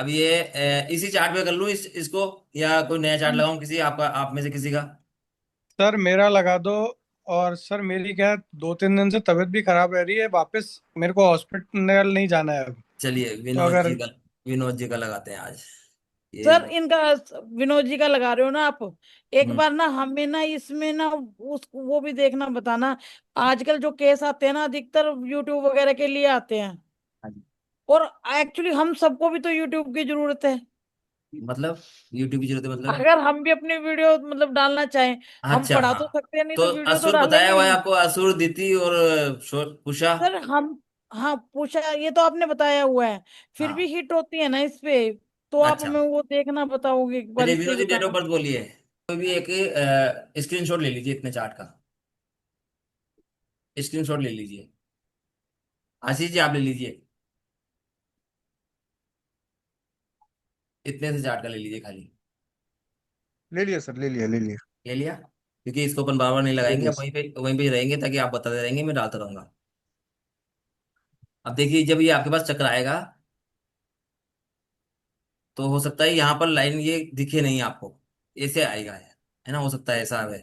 अब ये इसी चार्ट पे कर लूँ इसको, या कोई नया चार्ट लगाऊं किसी आपका, आप में से किसी का? सर मेरा लगा दो। और सर मेरी क्या है, 2-3 दिन से तबीयत भी खराब रह रही है, वापस मेरे को हॉस्पिटल नहीं जाना है अब। चलिए तो विनोद जी अगर का, विनोद जी का लगाते हैं आज ये। सर इनका, विनोद जी का लगा रहे हो ना आप? एक हम्म। बार ना हमें ना इसमें ना उस वो भी देखना बताना। आजकल जो केस आते हैं ना, अधिकतर यूट्यूब वगैरह के लिए आते हैं। हाँ जी। और एक्चुअली हम सबको भी तो यूट्यूब की जरूरत है। मतलब यूट्यूब की जरूरत है मतलब? अगर हम भी अपनी वीडियो मतलब डालना चाहें, हम अच्छा पढ़ा हाँ। तो सकते हैं, नहीं तो तो वीडियो तो असुर बताया डालेंगे हुआ है ही। आपको, असुर, दिति और उषा। सर हम, हाँ पूछा, ये तो आपने बताया हुआ है। फिर भी हाँ। हिट होती है ना इस पे। तो आप अच्छा हमें वो देखना बताओगे एक बार, चलिए इससे विनोद ही जी डेट ऑफ बताना। बर्थ बोलिए। कोई भी एक स्क्रीनशॉट ले लीजिए इतने चार्ट का, स्क्रीनशॉट ले लीजिए। आशीष जी आप ले लीजिए, इतने से चार्ट का ले लीजिए खाली। ले लिया सर, ले लिया ले लिया। ले लिया? क्योंकि इसको अपन बार बार नहीं ले लगाएंगे, लिया अब सर। वहीं पे रहेंगे ताकि आप बताते रहेंगे, मैं डालता रहूंगा। अब देखिए जब ये आपके पास चक्र आएगा, तो हो सकता है यहाँ पर लाइन ये दिखे नहीं आपको, ऐसे आएगा है ना, हो सकता है ऐसा है,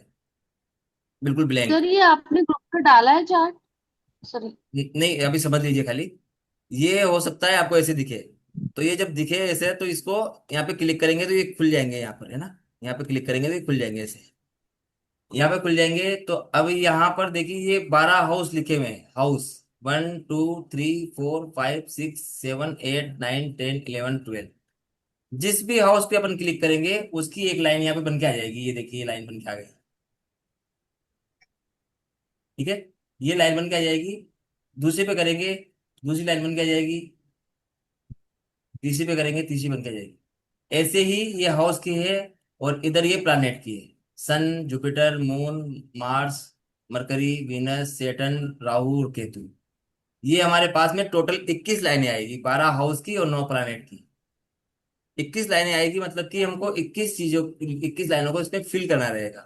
बिल्कुल ब्लैंक। सर ये आपने ग्रुप पे डाला है चार्ट? सॉरी। नहीं अभी समझ लीजिए खाली, ये हो सकता है आपको ऐसे दिखे। तो ये जब दिखे ऐसे, तो इसको यहाँ पे क्लिक करेंगे तो ये खुल जाएंगे यहाँ पर, है ना। यहाँ पे क्लिक करेंगे तो ये खुल जाएंगे ऐसे, यहाँ पे खुल जाएंगे। तो अब यहाँ पर देखिए ये 12 हाउस लिखे हुए हैं, हाउस 1 2 3 4 5 6 7 8 9 10 11 12। जिस भी हाउस पे अपन क्लिक करेंगे उसकी एक लाइन यहाँ पे बन के आ जाएगी, ये देखिए ये लाइन बन के आ गई। ठीक है, ये लाइन बन के आ जाएगी। दूसरे पे करेंगे, दूसरी लाइन बन के आ जाएगी। तीसरी पे करेंगे, तीसरी बन के आ जाएगी। ऐसे ही ये हाउस की है, और इधर ये प्लैनेट की है। Sun, Jupiter, moon, Mars, Mercury, Venus, Saturn, Rahu और केतु। ये हमारे पास में टोटल 21 लाइनें आएगी, 12 हाउस की और 9 प्लैनेट की। 21 लाइनें आएगी, मतलब कि हमको 21 लाइनों को इसमें फिल करना रहेगा।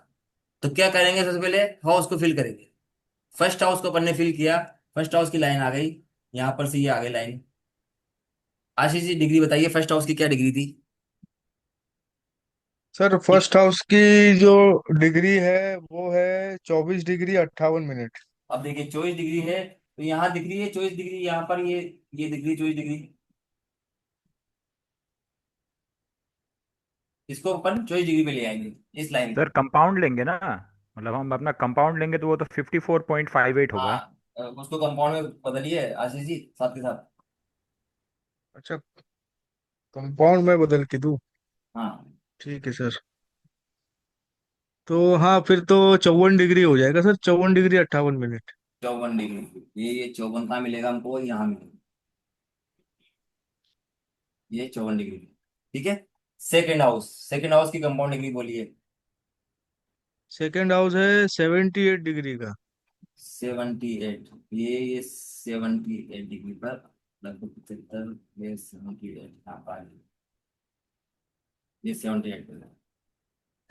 तो क्या करेंगे, सबसे पहले हाउस को फिल करेंगे। फर्स्ट हाउस को अपन ने फिल किया, फर्स्ट हाउस की लाइन आ गई, यहां पर से ये आ गई लाइन। आशीष जी डिग्री बताइए, फर्स्ट हाउस की क्या डिग्री थी? सर फर्स्ट हाउस की जो डिग्री है वो है 24 डिग्री 58 मिनट। अब देखिए 24 डिग्री है, तो यहाँ दिख रही है 24 डिग्री, यहाँ पर ये दिख रही है 24 डिग्री। इसको अपन 24 डिग्री पे ले आएंगे, इस लाइन सर को। कंपाउंड लेंगे ना, मतलब हम अपना कंपाउंड लेंगे तो वो तो 54.58 होगा। हाँ, उसको कंपाउंड में बदलिए आशीष जी, साथ के साथ। अच्छा, कंपाउंड में बदल के दूं? हाँ, ठीक है सर। तो हाँ, फिर तो 54 डिग्री हो जाएगा सर, 54 डिग्री 58 मिनट। 54 डिग्री। ये 54 कहाँ मिलेगा हमको, यहाँ मिलेगा। ये 54 डिग्री। ठीक है। सेकेंड हाउस की कंपाउंड डिग्री बोलिए। सेकेंड हाउस है 78 डिग्री का। 78। ये 78 डिग्री पर लगभग 75, ये 78 यहाँ पर आ गई। ये 78 पर।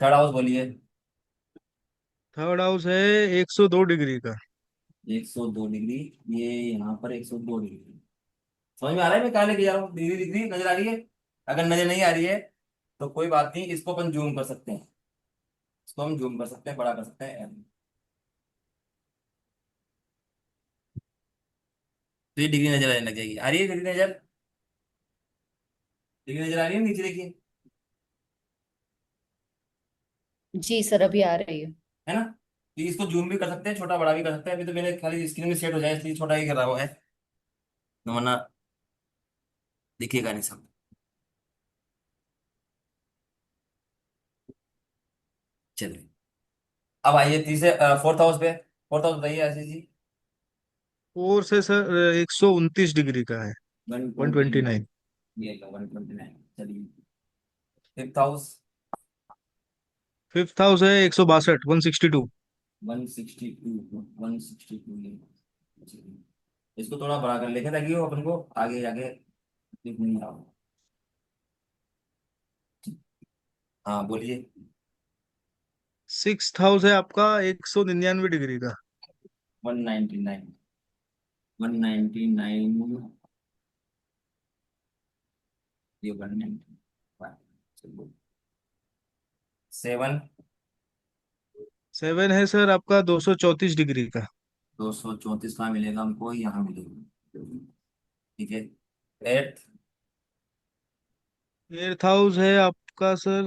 थर्ड हाउस बोलिए। थर्ड हाउस है 102 डिग्री का। 102 डिग्री। ये यहाँ पर 102 डिग्री। समझ में आ रहा है मैं कहाँ लेके जा रहा हूँ? डिग्री डिग्री नजर आ रही है? अगर नजर नहीं आ रही है तो कोई बात नहीं, इसको अपन जूम कर सकते हैं। इसको हम जूम कर सकते हैं, बड़ा कर सकते हैं। तो ये डिग्री नजर आने लग जाएगी, आ रही है डिग्री नजर? डिग्री नजर आ रही है, नीचे देखिए। जी सर, अभी आ रही है। है ना? तो इसको जूम भी कर सकते हैं, छोटा बड़ा भी कर सकते हैं। अभी तो मैंने खाली स्क्रीन में सेट हो जाए इसलिए छोटा ही करा हुआ है, वरना दिखेगा नहीं सब। चलिए, अब आइए तीसरे, फोर्थ हाउस पे। फोर्थ हाउस बताइए आशीष जी। फोर से सर 129 डिग्री का है। One one twenty twenty nine nine ये 129। चलिए, फिफ्थ हाउस। फिफ्थ हाउस है 162 162। 162। 162 ये। चलिए, इसको थोड़ा बड़ा कर लेंगे ताकि वो अपन को आगे आगे दिख नहीं रहा हो। हाँ बोलिए। सिक्स हाउस है आपका 199 डिग्री का। 199। 199। ये 195, चलो 7, 7 है सर आपका 234 डिग्री का। 234 कहाँ मिलेगा हमको, यहाँ मिलेगा। ठीक है। 8, 8 हाउस है आपका सर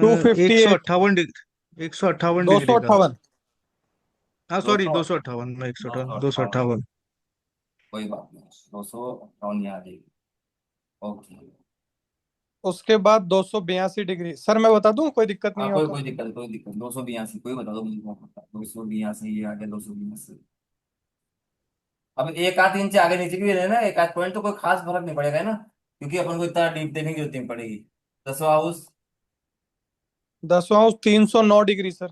258, 158 डिग्री, 158 डिग्री का। 258। हाँ दो सॉरी, सौ 258 में दो सौ 158, दो सौ अट्ठावन अट्ठावन कोई बात नहीं, 258 यहाँ आ जाएगी। ओके। उसके बाद 282 डिग्री। सर मैं बता दूं, कोई दिक्कत नहीं हाँ, हो कोई तो। कोई दिक्कत, कोई दिक्कत, 282 कोई बता दो मुझे, कौन पता, 282 ये आ गया, 282। अब एक आध इंच आगे नीचे भी रहे ना, एक आध पॉइंट, तो कोई खास फर्क नहीं पड़ेगा है ना, क्योंकि अपन को इतना डीप देखने की जरूरत नहीं पड़ेगी। 10वां हाउस 10वां 309 डिग्री सर।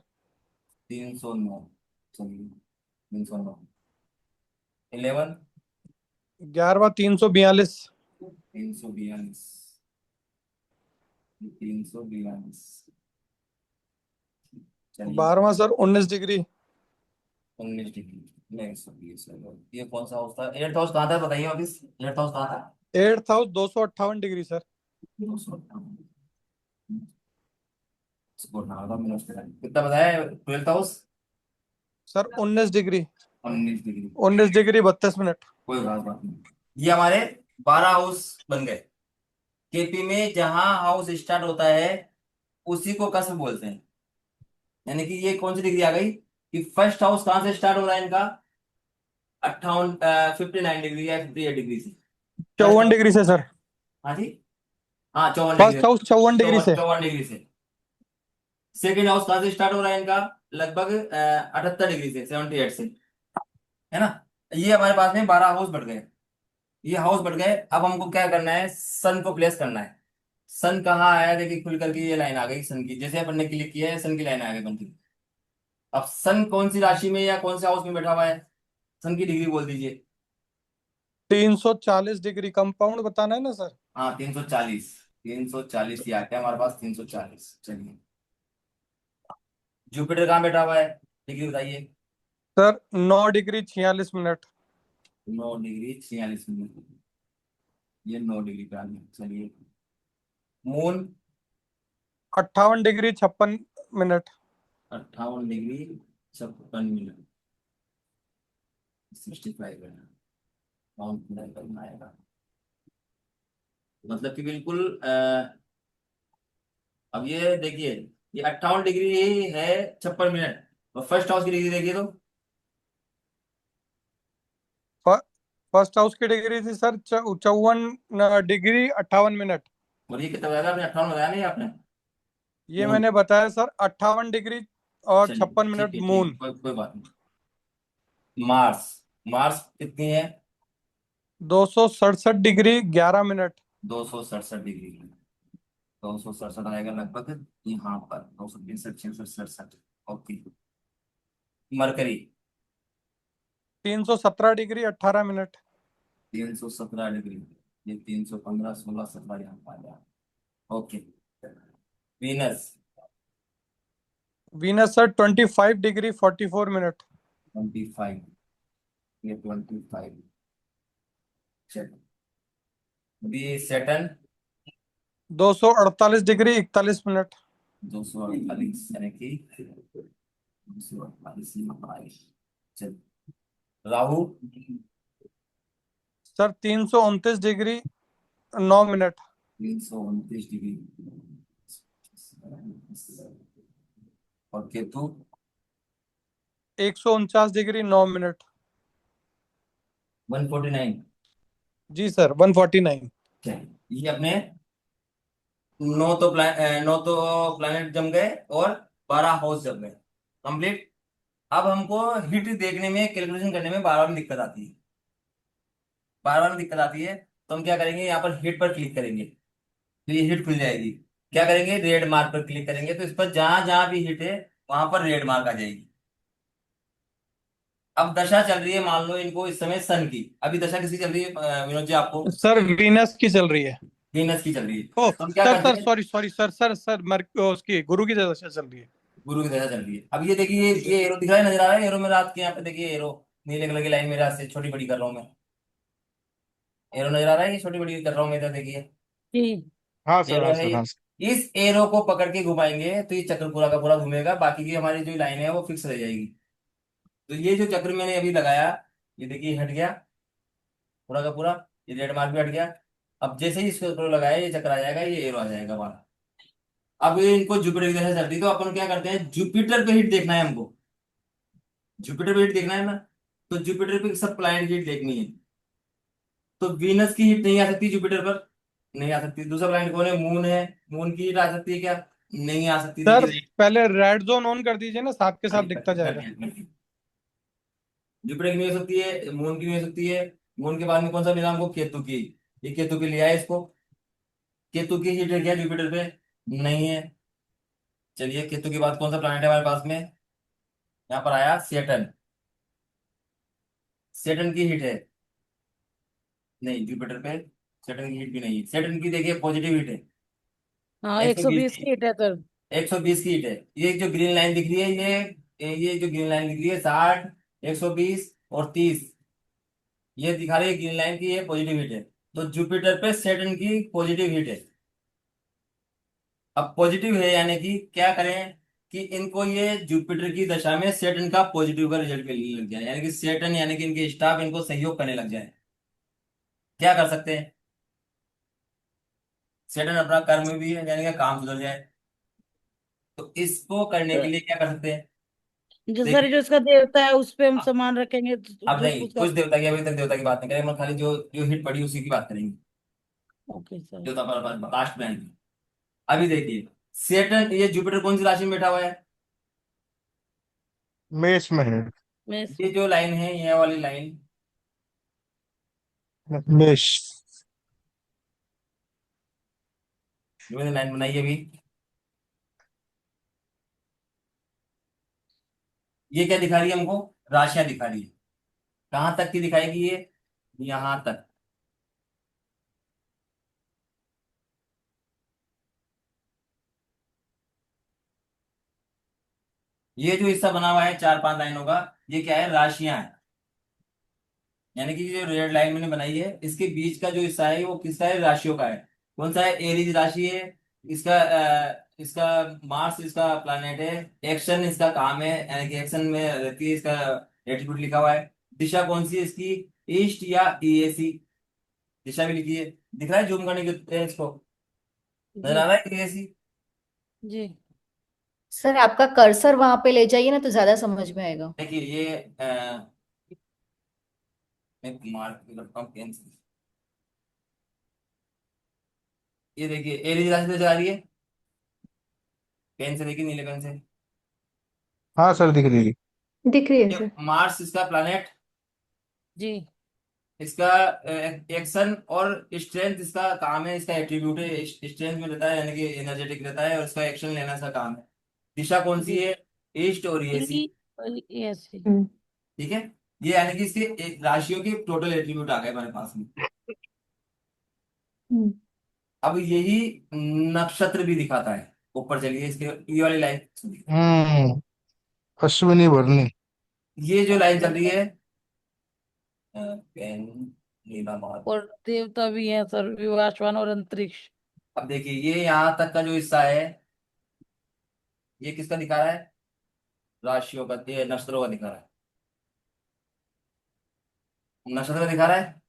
309, चलिए 309। 11, 11वां 342। 342, 342, चलिए। 12वां सर 19 डिग्री। 19 डिग्री, नहीं 120, ये कौन सा हाउस था, 8th हाउस कहाँ था बताइए वापिस, 8th हाउस कहाँ था। 8वां 258 डिग्री सर। 258, इसको उठा दो, मैंने उसके साथ कितना बताया, 12th house sir 19 degree. 19 degree. 19 degree 32 minute. कोई खास बात नहीं, ये हमारे 12 हाउस बन गए। केपी में जहां हाउस स्टार्ट होता है उसी को कस्ब बोलते हैं। यानी कि ये कौन सी डिग्री आ गई कि फर्स्ट हाउस कहां से स्टार्ट हो रहा है इनका, 58, 59 डिग्री या 58 डिग्री से। फर्स्ट 54 डिग्री से सर। हाँ जी, हाँ 54 डिग्री, फर्स्ट हाउस 54 डिग्री से। 54 डिग्री से। सेकेंड हाउस कहां से स्टार्ट हो रहा है इनका, लगभग 78 डिग्री से, 78 से, है ना। ये हमारे पास में 12 हाउस बढ़ गए। ये हाउस बढ़ गए, अब हमको क्या करना है, सन को प्लेस करना है। सन कहाँ आया, देखिए खुल करके ये लाइन आ गई सन की, जैसे अपन ने क्लिक किया है सन की लाइन आ गई बनती। अब सन कौन सी राशि में या कौन से हाउस में बैठा हुआ है, सन की डिग्री बोल दीजिए। 340 डिग्री कंपाउंड बताना है ना सर। हाँ 340, 340 ये आता है हमारे पास, 340। चलिए, जुपिटर कहाँ बैठा हुआ है, डिग्री बताइए। Sir 9 degree 46 minute. 9 degree 46 minute, ये 9 डिग्री पे आ गया। चलिए, moon 58 degree 56 minute. 58 degree 56 minute, 65 है, काउंट पूरा करना आएगा, मतलब कि बिल्कुल अब ये देखिए, ये 58 डिग्री है 56 मिनट, और फर्स्ट हाउस की डिग्री देखिए तो, फर्स्ट हाउस की डिग्री थी सर 54 डिग्री 58 मिनट। और ये कितना बताया आपने, 58 बताया नहीं आपने। ये मून, मैंने बताया सर 58 डिग्री और चलिए 56 मिनट ठीक है, मून। कोई बात नहीं। मार्स, मार्स कितनी है, 267 डिग्री 11 मिनट। 267 डिग्री, 267 आएगा लगभग यहाँ पर, 263, 66, 67। Okay. Mercury 317 degree 18 minute. 317 degree, ये 315, 16, 17 यहाँ पर आ गया। Okay. Venus Venus sir 25 degree 44 minute. 25, ये 25। चलो, अभी सेटन 248 डिग्री 41 मिनट। 248, यानी कि 248। चलो, Rahu sir 329 degree 9 minute. 329 degree, और केतु 149 डिग्री 9 मिनट। 149। जी सर 149। ये अपने नौ तो प्लैनेट जम गए और 12 हाउस जम गए, कंप्लीट। अब हमको हिट देखने में, कैलकुलेशन करने में बार बार दिक्कत आती है, बार बार दिक्कत आती है। तो हम क्या करेंगे, यहाँ पर हिट पर क्लिक करेंगे तो ये हिट खुल जाएगी। क्या करेंगे, रेड मार्क पर क्लिक करेंगे तो इस पर जहां जहां भी हिट है वहां पर रेड मार्क आ जाएगी। अब दशा चल रही है, मान लो इनको इस समय सन की, अभी दशा किसकी चल रही है विनोद जी आपको, सर वीनस की चल रही है। वीनस की चल रही है। ओ तो हम क्या सर करते सर हैं, सॉरी सॉरी सर उसकी गुरु की दशा चल रही है। गुरु की दशा चल रही है। अब ये देखिए, ये एरो दिख रहा है, नजर आ रहा है एरो मेरा, आपके यहाँ पे देखिए एरो, नीले कलर की लाइन मेरे हाथ से छोटी बड़ी कर रहा हूँ मैं। एरो नजर आ रहा है, ये छोटी बड़ी कर रहा हूँ मैं इधर, देखिए जी। हाँ सर, एरो हाँ है सर, ये। हाँ सर। इस एरो को पकड़ के घुमाएंगे तो ये चक्र पूरा का पूरा घूमेगा, बाकी की हमारी जो लाइन है वो फिक्स रह जाएगी। तो ये जो चक्र मैंने अभी लगाया, ये देखिए हट गया पूरा का पूरा, ये रेड मार्क भी हट गया। अब जैसे ही इसको लगाया ये चक्र आ जाएगा, ये एरो आ जाएगा हमारा। अब ये इनको जुपिटर की तरह चलती है, तो अपन क्या करते हैं, जुपिटर पे हिट देखना है हमको, जुपिटर पे हिट देखना है ना। तो जुपिटर पे सब प्लैनेट की हिट देखनी है। तो वीनस की हिट नहीं आ सकती जुपिटर पर, नहीं आ सकती। दूसरा प्लैनेट कौन है, मून है, मून की हिट आ सकती है क्या, नहीं आ सकती, सर देखिए। पहले रेड जोन ऑन कर दीजिए ना, साथ के साथ अरे दिखता जाएगा। जुपिटर की नहीं हो सकती है, मून की नहीं हो सकती है। मून के बाद में कौन सा मिला हमको, केतु की। ये केतु के लिया है इसको, केतु की हिट है क्या जुपिटर पे, नहीं है। चलिए केतु के बाद कौन सा प्लैनेट है हमारे पास में, यहाँ पर आया सेटन। सेटन की हिट है, नहीं जुपिटर पे सेटन की हिट भी नहीं है। सेटन की देखिए पॉजिटिव हिट है, हाँ, 120 120 की। की हिट है सर। 120 की हिट है। ये जो ग्रीन लाइन दिख रही है, ये जो ग्रीन लाइन दिख रही है 60, 120 और 30, ये दिखा रही है ग्रीन लाइन की, ये पॉजिटिव हिट है। तो जुपिटर पे सेटन की पॉजिटिव हिट है। अब पॉजिटिव है यानी कि क्या करें, कि इनको ये जुपिटर की दशा में सेटन का पॉजिटिव का रिजल्ट मिलने लग जाए, यानी कि सेटन यानी कि इनके स्टाफ इनको सहयोग करने लग जाए। क्या कर सकते हैं, सेटन अपना कर्म भी है यानी कि काम सुधर जाए। तो इसको करने के लिए क्या कर सकते हैं, जो सर देखिए। जो इसका देवता है उस पे हम सामान रखेंगे अब जो नहीं, उसका। कुछ देवता की अभी तक देवता की बात नहीं करेंगे, हम खाली जो जो हिट पड़ी उसी की बात करेंगे। Okay sir. देवता पर लास्ट में आएंगे। अभी देखिए, सेटन ये जुपिटर कौन सी राशि में बैठा हुआ है, मेष में है। मैं ये जो लाइन है ये वाली लाइन, मेष। जो मैंने लाइन बनाई है अभी, ये क्या दिखा रही है हमको, राशियां दिखा रही है। कहां तक की दिखाएगी ये, यहां तक। ये जो हिस्सा बना हुआ है 4-5 लाइनों का, ये क्या है, राशियां हैं। यानी कि जो रेड लाइन मैंने बनाई है, इसके बीच का जो हिस्सा है वो किसका है, राशियों का है। कौन सा है, एरीज राशि है। इसका इसका मार्स इसका प्लैनेट है, एक्शन इसका काम है, यानी कि एक्शन में रहती है, इसका एट्रीब्यूट लिखा हुआ है। दिशा कौन सी है इसकी, ईस्ट या ईएसी, दिशा भी लिखी है। दिख रहा है जूम करने के इसको, नजर जी। आ रहा है ईएसी। जी। सर आपका कर्सर वहां पे ले जाइए ना तो ज्यादा समझ में आएगा। देखिए ये मैं मार्क करता हूँ पेन से। ये देखिए एरीज राशि नजर आ रही है, पेन से देखिए, नीले पेन से। हाँ सर, दिख रही है। दिख रही है ये सर। मार्स इसका प्लैनेट, जी। इसका एक्शन और स्ट्रेंथ इसका काम है, इसका एट्रीब्यूट है, स्ट्रेंथ में रहता है यानी कि एनर्जेटिक रहता है, और इसका एक्शन लेना इसका काम है। दिशा कौन सी जी। है, ईस्ट और ईएसी। ई यस। हम्म। ठीक है, ये यानी कि इसके राशियों के टोटल एट्रीब्यूट आ गए हमारे पास में। हम्म। अब यही नक्षत्र भी दिखाता है। ऊपर चलिए इसके, ये वाली लाइन, हम्म। अश्विनी भरनी। ये जो लाइन चल रही है, पेन नीला मार्क। और देवता भी है सर, विवासवान और अंतरिक्ष। अब देखिए ये यहाँ तक का जो हिस्सा है, ये किसका दिखा रहा है, राशियों का, ये नक्षत्रों का दिखा रहा है, नक्षत्र का दिखा रहा है।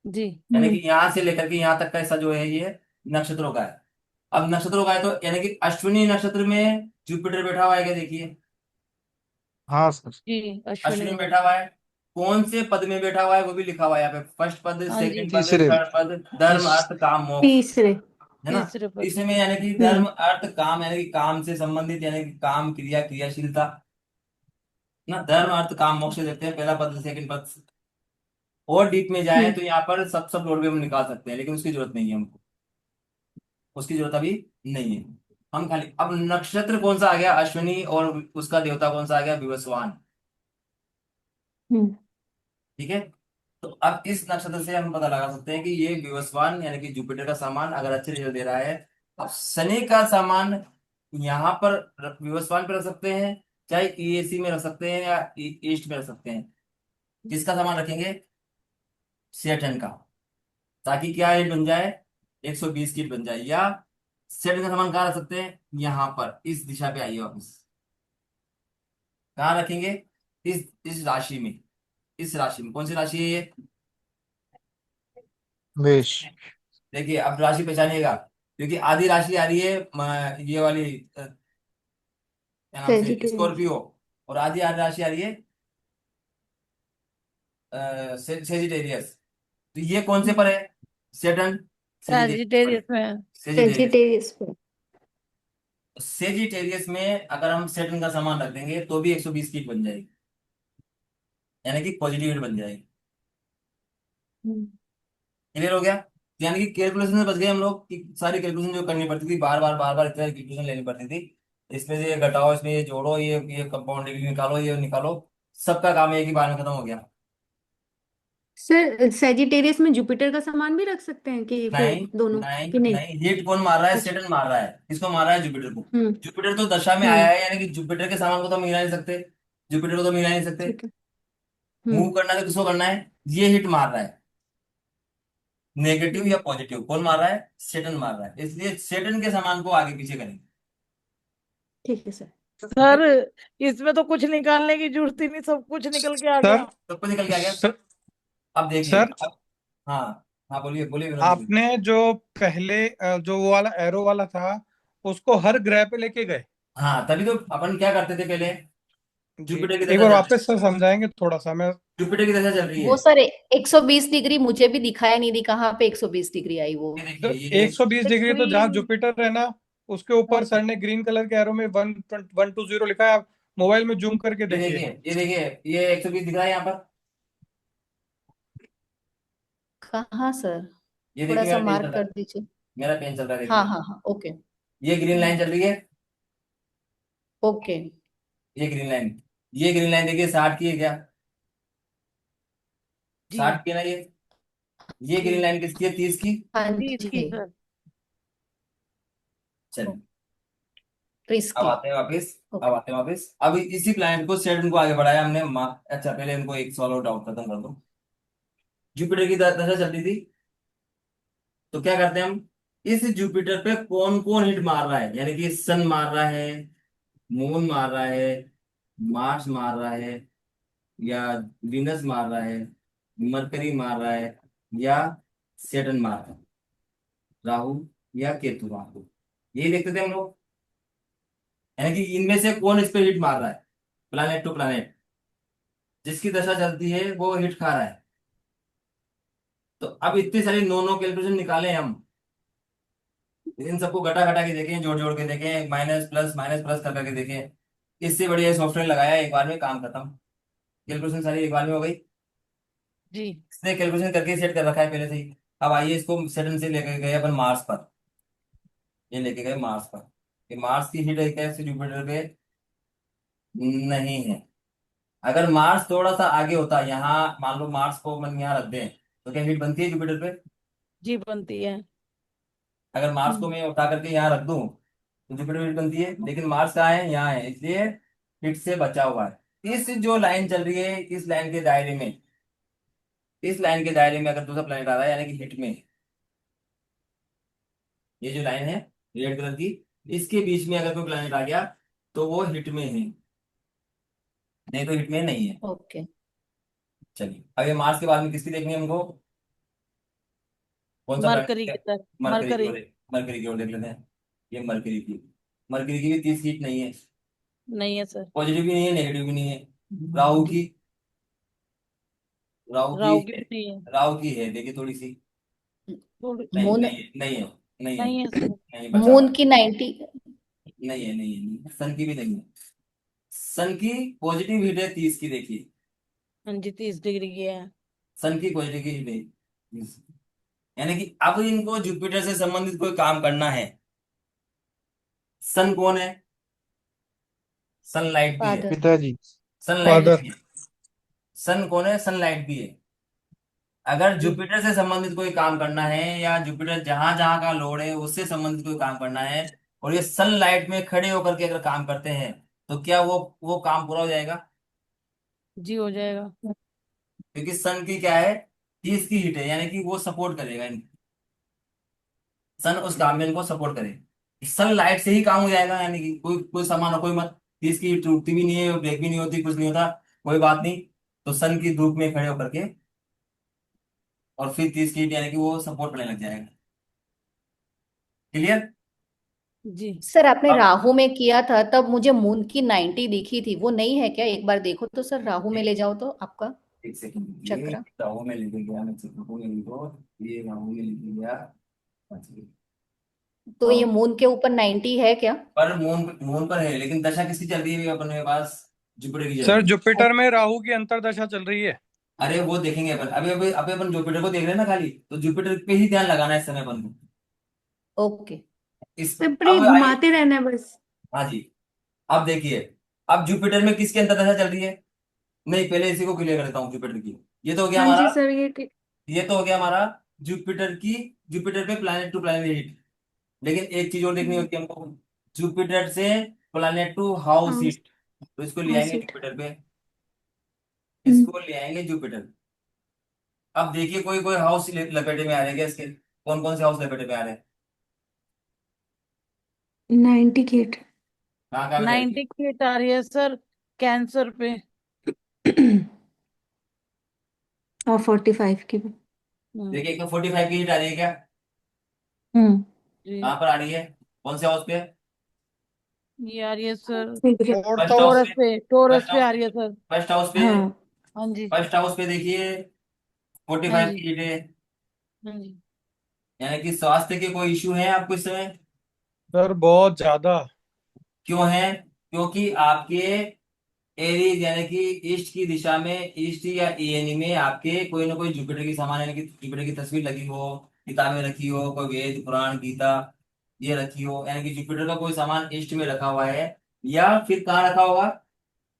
जी। यानी हम्म। कि यहाँ से लेकर के यहाँ तक का हिस्सा जो है ये नक्षत्रों का है। अब नक्षत्रों का है तो यानी कि अश्विनी नक्षत्र में जुपिटर बैठा हुआ है क्या, देखिए हाँ सर। जी। अश्विनी अश्विनी में में। बैठा हुआ है। कौन से पद में बैठा हुआ है वो भी लिखा हुआ है यहाँ पे, फर्स्ट पद, हाँ जी। सेकंड पद, तीसरे। थर्ड पद, धर्म तीस। अर्थ काम मोक्ष, तीसरे। है ना। तीसरे पद में। इसमें यानी कि हम्म। धर्म अर्थ काम, यानी कि काम से संबंधित, यानी कि काम क्रिया क्रियाशीलता ना, धर्म अर्थ काम मोक्ष देते हैं पहला पद सेकंड पद। और डीप में जाए हम्म। तो यहाँ पर सब लोड भी हम निकाल सकते हैं, लेकिन उसकी जरूरत नहीं है हमको, उसकी जरूरत अभी नहीं है। हम खाली, अब नक्षत्र कौन सा आ गया, अश्विनी, और उसका देवता कौन सा आ गया, विवस्वान। हम्म। ठीक है, तो अब इस नक्षत्र से हम पता लगा सकते हैं कि ये विवस्वान यानी कि जुपिटर का सामान अगर अच्छे रिजल्ट दे रहा है। अब शनि का सामान यहाँ पर विवस्वान पे रख सकते हैं, चाहे ईएसी में रख सकते हैं या ईस्ट में रख सकते हैं। किसका सामान रखेंगे, सेटन का। ताकि क्या हिट बन जाए, 120 की हिट बन जाए। या सेटन का सामान कहाँ रख सकते हैं, यहाँ पर इस दिशा पे आइए वापस। कहाँ रखेंगे, इस राशि में, इस राशि में। कौन सी राशि है ये, बेश। देखिए अब राशि पहचानिएगा, क्योंकि आधी राशि आ रही है ये वाली क्या नाम से, सेजिटेरियस। स्कॉर्पियो। और आधी आधी राशि आ रही है सेजिटेरियस। तो ये कौन से पर है, सेटन, सेजिटेरियस पर है। सैजिटेरियस में। सेजिटेरियस, सेजिटेरियस पे। सेजिटेरियस में अगर हम सेटन का सामान रख देंगे तो भी 120 की बन जाएगी, यानी कि पॉजिटिव हिट बन जाएगी। हम्म, क्लियर हो गया। तो यानी कि कैलकुलेशन से बच गए हम लोग, कि सारी कैलकुलेशन जो करनी पड़ती थी, बार बार इतना कैलकुलेशन लेनी पड़ती थी। इसमें से ये घटाओ, इसमें ये जोड़ो, ये कंपाउंड निकालो, ये निकालो, सबका काम एक ही बार में खत्म हो गया। सर सेजिटेरियस में जुपिटर का सामान भी रख सकते हैं कि फिर नहीं दोनों, नहीं कि नहीं? नहीं, हिट कौन मार रहा है, अच्छा। सेटन मार रहा है। किसको मार रहा है, जुपिटर को। हम्म। जुपिटर तो दशा में आया हम्म। है, यानी कि जुपिटर के सामान को तो हम मिला नहीं सकते, जुपिटर को तो मिला नहीं सकते। ठीक है। मूव हम्म। करना है तो किसको करना है, ये हिट मार रहा है, नेगेटिव या हम्म। पॉजिटिव कौन मार रहा है, सेटन मार रहा है। इसलिए सेटन के सामान को आगे पीछे करेंगे। ठीक है सर। सर इसमें तो कुछ निकालने की जरूरत ही नहीं, सब कुछ निकल के आ सर गया। सबको निकल के आ गया। सर अब देखिए सर अब, हाँ हाँ, बोलिए बोलिए विनोद जी, बोलिए। आपने जो पहले जो वो वाला एरो वाला था उसको हर ग्रह पे लेके गए। हाँ, तभी तो अपन क्या करते थे पहले, जी, जुपिटर की एक दशा बार चल रही वापस सर समझाएंगे थोड़ा सा मैं। जुपिटर की दशा चल रही है। वो सर 120 डिग्री मुझे भी दिखाया नहीं दी, कहाँ पे 120 डिग्री आई वो। ये देखिए सर ये, 120 डिग्री तो जहाँ ग्रीन। जुपिटर है ना, उसके ऊपर सर ने ग्रीन कलर के एरो में 120 लिखा है। आप मोबाइल में जूम करके ये देखिए। देखिए ये देखिए, ये 120 दिख रहा है यहाँ पर। कहाँ सर? ये थोड़ा देखिए सा मेरा पेन चल मार्क रहा कर है, दीजिए। मेरा पेन चल रहा है, हाँ देखिए। हाँ हाँ, ओके। ये ग्रीन लाइन चल रही है, ओके। ये ग्रीन लाइन, ये ग्रीन लाइन देखिए 60 की है क्या, जी 60 की है ना ये ग्रीन जी। लाइन किसकी है, 30 की। हाँ 30 की जी। सर। चलिए अब रिस्की। आते हैं वापस, अब ओके। आते हैं वापस। अब इसी प्लानट को सेटन को आगे बढ़ाया हमने अच्छा पहले इनको एक सॉल्व डाउट खत्म कर दो। जुपिटर की दशा चलती थी, तो क्या करते हैं हम, इस जुपिटर पे कौन कौन हिट मार रहा है, यानी कि सन मार रहा है, मून मार रहा है, मार्स मार रहा है, या विनस मार रहा है, मरकरी मार रहा है, या सेटन मार रहा है, राहु या केतु मार रहा है। यही देखते थे हम लोग, यानी कि इनमें से कौन इस पे हिट मार रहा है, प्लानेट टू प्लानेट जिसकी दशा चलती है वो हिट खा रहा है। तो अब इतनी सारी नो नो कैलकुलेशन निकाले हम, इन सबको घटा घटा के देखें, जोड़ जोड़ के देखें, माइनस प्लस कर करके देखें। इससे बढ़िया सॉफ्टवेयर लगाया, एक बार में काम खत्म, कैलकुलेशन सारी एक बार में हो गई। जी इसने कैलकुलेशन करके सेट कर रखा है पहले से ही। अब आइए इसको सेटन से लेकर गए अपन मार्स पर, ये लेके गए मार्स पर, कि मार्स की हिट एक ऐसे जुपिटर पे नहीं है। अगर मार्स थोड़ा सा आगे होता, यहाँ मान लो मार्स को मन यहाँ रख दें, तो क्या हिट बनती है जुपिटर पे। जी बनती है। अगर मार्स को हम्म, मैं उठा करके यहाँ रख दूं तो जुपिटर हिट बनती है, लेकिन मार्स कहाँ है, यहाँ है, इसलिए हिट से बचा हुआ है। इस जो लाइन चल रही है, इस लाइन के दायरे में, इस लाइन के दायरे में अगर दूसरा प्लेनेट आ रहा है, यानी कि हिट में, ये जो लाइन है रेड कलर की, इसके बीच में अगर कोई प्लेनेट आ गया तो वो हिट में है, नहीं तो हिट में नहीं है। ओके। चलिए अब ये मार्स के बाद में किसकी देखनी है हमको, कौन सा मरकरी प्लेनेट है, की तरह। मरकरी की मरकरी। ओर, मरकरी की ओर देख लेते हैं। ये मरकरी की, मरकरी की भी 30 हीट नहीं है, नहीं है सर। पॉजिटिव भी नहीं है, नेगेटिव भी नहीं है। राहु की, राहु की राहु की है, भी नहीं है। राहु की है देखिए थोड़ी सी, थोड़ी। नहीं मून। नहीं है, नहीं है, नहीं है, नहीं है सर। नहीं बचा हुआ मून है। की 90। नहीं है, नहीं है, नहीं है। सन की भी नहीं है, सन की पॉजिटिव हीट है 30 की देखिए, हाँ जी 30 डिग्री की है। सन की पॉजिटिव की हीट है, यानी कि अब इनको जुपिटर से संबंधित कोई काम करना है। सन कौन है, सनलाइट भी है, फादर। पिताजी। Sunlight father. भी है। सन कौन है, सनलाइट भी है। अगर जी जुपिटर से संबंधित कोई काम करना है, या जुपिटर जहां जहां का लोड है उससे संबंधित कोई काम करना है, और ये सनलाइट में खड़े होकर के अगर काम करते हैं, तो क्या वो काम पूरा हो जाएगा। जी हो जाएगा। क्योंकि सन की क्या है, 30 की हीट है, यानी कि वो सपोर्ट करेगा इनको, सन उस काम में इनको सपोर्ट करे। सन लाइट से ही काम हो जाएगा, यानी कि कोई कोई सामान हो, कोई मत, 30 की हीट टूटती भी नहीं है, ब्रेक भी नहीं होती, कुछ नहीं होता, कोई बात नहीं। तो सन की धूप में खड़े होकर के, और फिर 30 की हीट यानी कि वो सपोर्ट करने लग जाएगा। क्लियर? जी। सर आपने अब राहु में किया था तब मुझे मून की 90 दिखी थी, वो नहीं है क्या? एक बार देखो तो सर, राहु में ले जाओ तो आपका एक सेकंड, ये चक्र। राहु में लेके गया, मैं राहु में लिखो, ये राहु में लेके गया। अच्छा। तो ये मून के ऊपर 90 है क्या? पर मून मून पर है, लेकिन दशा किसकी चल रही है अपने पास? जुपिटर की चल सर रही है। जुपिटर में राहु की अंतर्दशा चल रही है। अरे वो देखेंगे अपन, अभी अभी अभी अपन जुपिटर को देख रहे हैं ना खाली, तो जुपिटर पे ही ध्यान लगाना है इस समय अपन को। ओके। इस सर पर ये अब आई, घुमाते रहना है बस। हाँ जी। अब देखिए, अब जुपिटर में किसकी अंतर्दशा चल रही है? नहीं, पहले इसी को क्लियर कर देता हूँ, जुपिटर की। ये तो हो गया हाँ हमारा, जी सर, ये तो हो गया हमारा जुपिटर की, जुपिटर पे प्लैनेट टू प्लैनेट हिट। लेकिन एक चीज और देखनी होती है हमको, जुपिटर से प्लैनेट टू हाउस हाँ हिट। तो इसको ले हाँ आएंगे सीट। जुपिटर पे, हम्म। इसको ले आएंगे जुपिटर। अब देखिए, कोई कोई हाउस लपेटे में आ रहे हैं क्या इसके? कौन कौन से हाउस लपेटे में आ रहे हैं? 90 गेट। कहाँ कहाँ पे जाएगी? 90 की हिट आ रही है सर, कैंसर पे। और 45 की भी। हम्म। देखिए, एक तो 45 की हिट आ रही है क्या? हम्म। जी। कहाँ पर आ रही है? कौन से हाउस पे? ये आ रही है सर, ठीक है। Fourth first house house. Taurus पे। पे, टोरस फर्स्ट पे हाउस आ पे। रही है सर। फर्स्ट हाउस पे। हाँ। हाँ जी। फर्स्ट हाउस पे देखिए, हाँ 45 जी। की हिट है। हाँ जी। यानी कि स्वास्थ्य के कोई इश्यू है आपको इस समय? सर बहुत ज्यादा। क्यों है? क्योंकि आपके एरीज, यानी कि ईस्ट की दिशा में, ईस्ट या ईएनई में आपके कोई ना कोई जुपिटर की सामान, यानी कि जुपिटर की तस्वीर लगी हो, किताबें रखी हो, कोई वेद पुराण गीता ये रखी हो, यानी कि जुपिटर का कोई सामान ईस्ट में रखा हुआ है। या फिर कहाँ रखा होगा?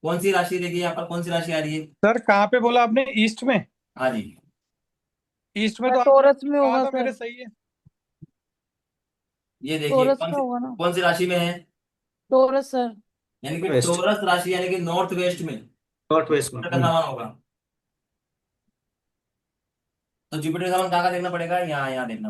कौन सी राशि देखिए यहाँ पर, कौन सी राशि आ रही है? सर कहाँ पे बोला आपने, ईस्ट में? हाँ जी। ईस्ट में सर तो आपने टोरस में कहा होगा था सर, मेरे, सही है। ये देखिए, टोरस का होगा ना, कौन सी राशि में है? Taurus sir. यानी कि वेस्ट। टोरस राशि, यानी कि नॉर्थ वेस्ट में नॉर्थ वेस्ट में। जुपिटर का सामान होगा। तो जुपिटर का सामान कहाँ का देखना पड़ेगा? यहाँ यहाँ देखना,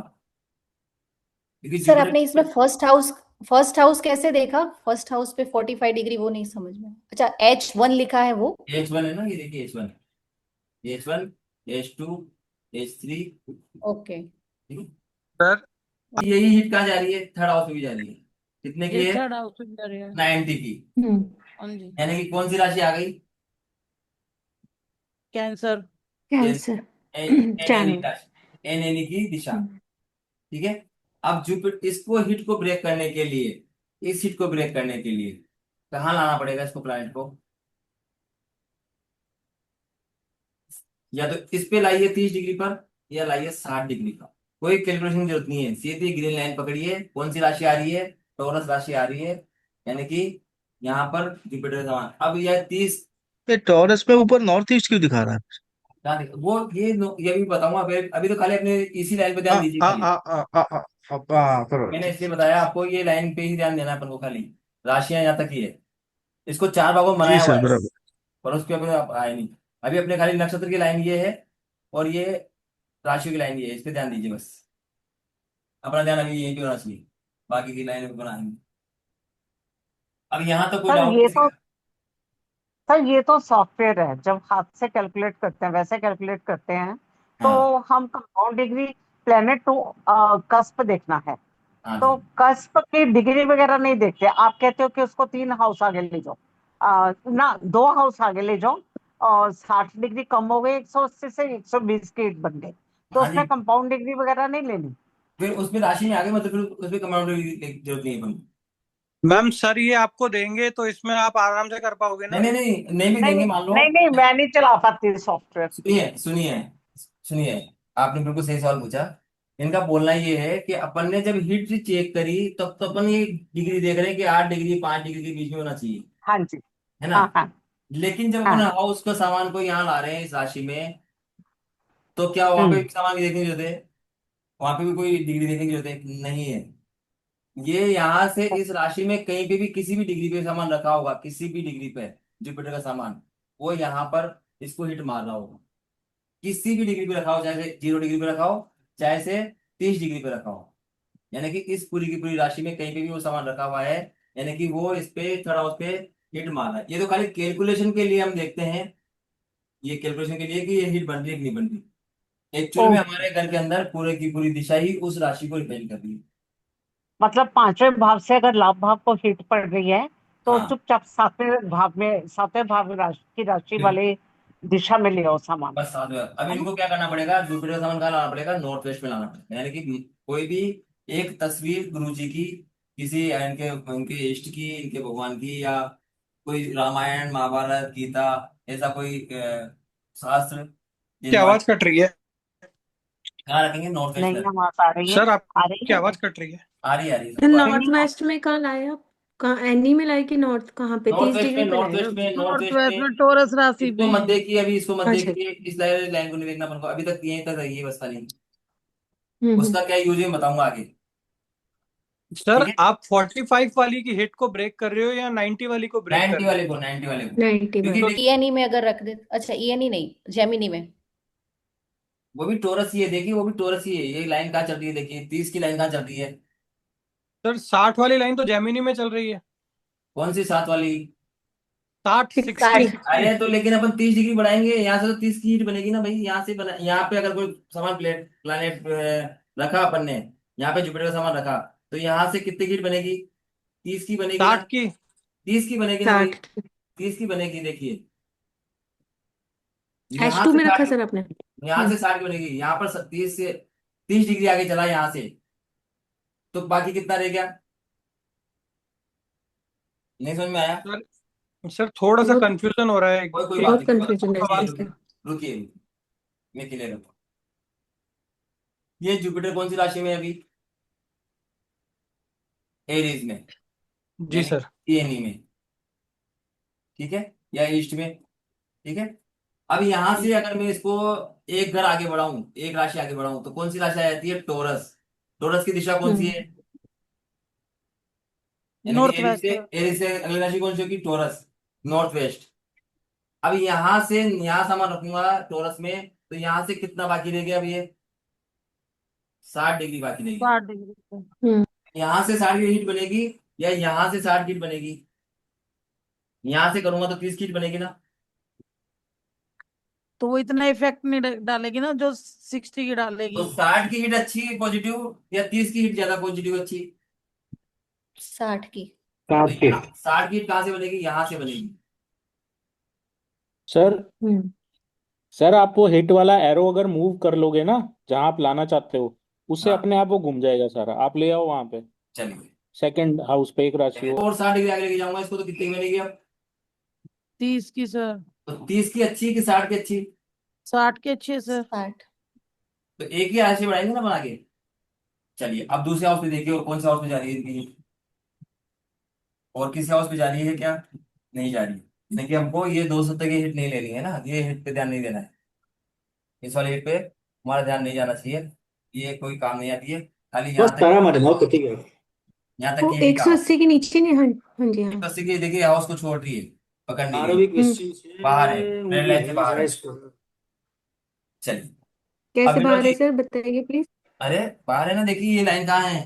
क्योंकि सर आपने इसमें जुपिटर। फर्स्ट हाउस कैसे देखा? फर्स्ट हाउस पे 45 डिग्री, वो नहीं समझ में। अच्छा, H1 लिखा है वो। H1 है ना, ये देखिए H1, H1, H2, H3। Okay. Sir यही हिट कहाँ जा रही है? थर्ड हाउस में भी जा रही है। कितने की ये है? थर्ड हाउस में जा रही है। 90 की। हम्म। हाँ जी। यानी कि कौन सी राशि आ गई? कैंसर। कैंसर। एनएनी चैनल। राशि, एनएनी की दिशा। हम्म। ठीक है। अब जुपिटर, इसको हिट को ब्रेक करने के लिए, इस हिट को ब्रेक करने के लिए कहाँ लाना पड़ेगा इसको, प्लैनेट को? या तो इस पे लाइए 30 डिग्री पर, या लाइए 60 डिग्री पर। कोई कैलकुलेशन की जरूरत नहीं है, सीधी ग्रीन लाइन पकड़िए। कौन सी राशि आ रही है? टॉरस राशि आ रही है, यानी कि यहाँ पर जुपिटर का समान। अब यह 30, ये टॉरस में ऊपर नॉर्थ ईस्ट क्यों दिखा रहा है? वो ये भी बताऊंगा। अभी अभी तो खाली अपने इसी लाइन पे ध्यान हाँ दीजिए हाँ खाली। हाँ हाँ हाँ हाँ करो मैंने ठीक। इसलिए बताया आपको, ये लाइन पे ही ध्यान देना है अपन को खाली। राशियां यहाँ तक ही है, इसको 4 भागों में जी बनाया हुआ सर, है, बराबर। पर उस पर अपने आप आए नहीं। अभी अपने खाली नक्षत्र की लाइन ये है, और ये राशि की लाइन ये है, इस पे ध्यान दीजिए बस। अपना ध्यान अभी यहीं पे होना चाहिए, बाकी की लाइन पे बनाएंगे। अब यहाँ तो कोई सर डाउट ये किसी तो का? सर ये तो सॉफ्टवेयर है, जब हाथ से कैलकुलेट करते हैं वैसे कैलकुलेट करते हैं। तो हाँ। हम compound degree, planet to cusp देखना है। हाँ जी। तो कस्प की डिग्री वगैरह नहीं देखते, आप कहते हो कि उसको 3 हाउस आगे ले जाओ, ना 2 हाउस आगे ले जाओ, और 60 डिग्री कम हो गए, 180 से 120 के हिट बन गए, तो हाँ उसमें जी, कंपाउंड डिग्री वगैरह नहीं लेनी। फिर उसमें राशि में आ गए, मतलब फिर उसमें कंपाउंड की जरूरत नहीं है अपन को। मैम सर ये आपको देंगे तो इसमें आप आराम से कर पाओगे नहीं ना? नहीं नहीं, नहीं भी नहीं देंगे नहीं मान लो। नहीं नहीं, मैं नहीं चला पाती सॉफ्टवेयर। सुनिए सुनिए सुनिए, आपने बिल्कुल सही सवाल पूछा। इनका बोलना ये है कि अपन ने जब हीट चेक करी, तब तो अपन ये डिग्री देख रहे हैं कि 8 डिग्री 5 डिग्री के बीच में होना चाहिए, हाँ जी। है ना? हाँ हाँ लेकिन जब अपन हाँ। हाउस का सामान को यहाँ ला रहे हैं इस राशि में, तो क्या वहां पे हम्म। भी सामान की देखने की जरूरत है? वहां पे भी कोई डिग्री देखने की जरूरत है? नहीं है। ये यहाँ से इस राशि में कहीं पे भी किसी भी डिग्री पे सामान रखा होगा, किसी भी डिग्री पे जुपिटर का सामान, वो यहाँ पर इसको हिट मार रहा होगा। किसी भी डिग्री पे रखा हो, चाहे से 0 डिग्री पे रखा हो, चाहे से 30 डिग्री पे रखा हो, यानी कि इस पूरी की पूरी राशि में कहीं पे भी वो सामान रखा हुआ है, यानी कि वो इस पे थर्ड हाउस पे हिट मार रहा है। ये तो खाली कैलकुलेशन के लिए हम देखते हैं, ये कैलकुलेशन के लिए कि ये हिट बन रही है कि नहीं बन रही। एक्चुअल में ओके, हमारे घर के अंदर पूरे की पूरी दिशा ही उस राशि को रिपेंड कर रही है। मतलब पांचवें भाव से अगर लाभ भाव को हिट पड़ रही है तो हाँ, चुपचाप सातवें भाव की राशि वाले दिशा में ले आओ सामान। बस साथ में अब है ना? इनको क्या करना पड़ेगा, जुपिटर का सामान कहाँ लाना पड़ेगा, नॉर्थ वेस्ट में लाना पड़ेगा। यानी कि कोई भी एक तस्वीर गुरु जी की, किसी इनके उनके इष्ट की, इनके भगवान की, या कोई रामायण महाभारत गीता, ऐसा कोई शास्त्र की जिनवाणी, आवाज कट रही है। कहाँ रखेंगे, नॉर्थ वेस्ट में। नहीं, आवाज आ रही है। सर आ रही आपकी है। आवाज कट रही है। आ रही सर सबको आ रही नॉर्थ वेस्ट में कहाँ लाए आप? कहाँ, एनी में लाए कि नॉर्थ, कहाँ पे, नॉर्थ 30 वेस्ट में, डिग्री पे नॉर्थ लाए वेस्ट ना? में, नॉर्थ नॉर्थ वेस्ट वेस्ट में। में टोरस राशि इसको में। मत देखिए, अभी इसको मत अच्छा। देखिए, इस लाइन को नहीं देखना अपन को, अभी तक यहीं तक है ये बस खाली। हम्म। उसका क्या यूज है बताऊंगा आगे। सर ठीक है, आप 45 वाली की हिट को ब्रेक कर रहे हो या 90 वाली को ब्रेक कर 90 रहे हो? वाले को, 90 वाले को, 90 क्योंकि वाली। तो ईएनई में अगर रख दे, अच्छा ईएनई नहीं, जेमिनी में। वो भी टोरस ही है, देखिए वो भी टोरस ही है। ये लाइन कहाँ चल रही है, देखिए 30 की लाइन कहाँ चल रही है। सर 60 वाली लाइन तो जेमिनी में चल रही है। कौन सी 7 वाली? 60 60 60। 60। अरे तो लेकिन अपन 30 डिग्री बढ़ाएंगे यहाँ से, तो 30 की हीट बनेगी ना भाई। यहाँ से बना, यहाँ पे अगर कोई सामान प्लेनेट रखा अपन ने, यहाँ पे जुपिटर का सामान रखा, तो यहाँ से कितनी की हीट बनेगी, 30 की बनेगी ना। 60 की। 30 की बनेगी ना भाई, 60। 30 की बनेगी, देखिए एच यहाँ टू से में रखा 60, सर आपने? यहाँ से 60 की बनेगी, यहाँ पर 30 डिग्री आगे चला यहाँ से, तो बाकी कितना रह गया, नहीं समझ में आया? सर सर थोड़ा सा बहुत कंफ्यूजन हो रहा है। कोई बात एक बहुत नहीं, कंफ्यूजन है सर सवाल। इसका। रुकिए, मैं क्लियर करता हूँ। ये जुपिटर कौन सी राशि में है अभी, एरीज में, जी यानी सर। ईएनई में, ठीक है, या ईस्ट में, ठीक है। अब यहां से अगर मैं इसको एक घर आगे बढ़ाऊं, एक राशि आगे बढ़ाऊं, तो कौन सी राशि आ जाती है, टोरस। टोरस की दिशा कौन सी हम्म। है, यानी कि नॉर्थ वेस्ट। एरीज से अगली राशि कौन सी होगी, टोरस, नॉर्थ वेस्ट। अब यहां से यहाँ सामान रखूंगा टोरस में, तो यहां से कितना बाकी रह गया अब, ये 60 डिग्री बाकी रहेगी। 60 डिग्री पे। हम्म। यहां से 60 की हीट बनेगी, या यहां से 60 की हीट बनेगी। यहां से करूंगा तो 30 की हीट बनेगी ना। तो वो इतना इफेक्ट नहीं डालेगी ना जो 60 की तो डालेगी। 60 की हीट अच्छी पॉजिटिव, या 30 की हीट ज्यादा पॉजिटिव अच्छी। 60 की। तो 60 के। 60 की हीट कहाँ से बनेगी, यहाँ से बनेगी। सर हम्म। सर आप वो हिट वाला एरो अगर मूव कर लोगे ना, जहां आप लाना चाहते हो, उससे हाँ, अपने आप वो घूम जाएगा सर। आप ले आओ वहां पे, चलिए, सेकंड हाउस पे एक राशि चलिए हो। और 60 डिग्री आगे लेके जाऊंगा इसको, तो कितनी की बनेगी अब। 30 की सर। तो 30 की अच्छी कि 60 की अच्छी। 60 की अच्छी है सर। 60। तो एक ही राशि बढ़ाएंगे ना बना के। चलिए अब दूसरे हाउस पे देखिए, और कौन से हाउस पे जा रही है इनकी, और किसी हाउस पे जा रही है क्या, नहीं जा रही है। यानी कि हमको ये 270 की हिट नहीं लेनी है ना, ये हिट पे ध्यान नहीं देना है, इस वाले हिट पे हमारा ध्यान नहीं जाना चाहिए। ये कोई काम नहीं आती है, खाली बस यहाँ तक, तारा मारे ना, ठीक है। यहाँ तक वो कि हिट ही काम। 180 के नीचे नहीं? हाँ। हाँ जी हाँ। 180 की देखिए हाउस को छोड़ रही है, पकड़ नहीं रही आरओबी है, हम्म। क्वेश्चन बाहर है, है, रेड मुझे लाइन से है बाहर जरा है। इसको। चलिए, अब कैसे विनोद बाहर है जी, सर, बताइए प्लीज। अरे बाहर है ना, देखिए ये लाइन कहाँ है,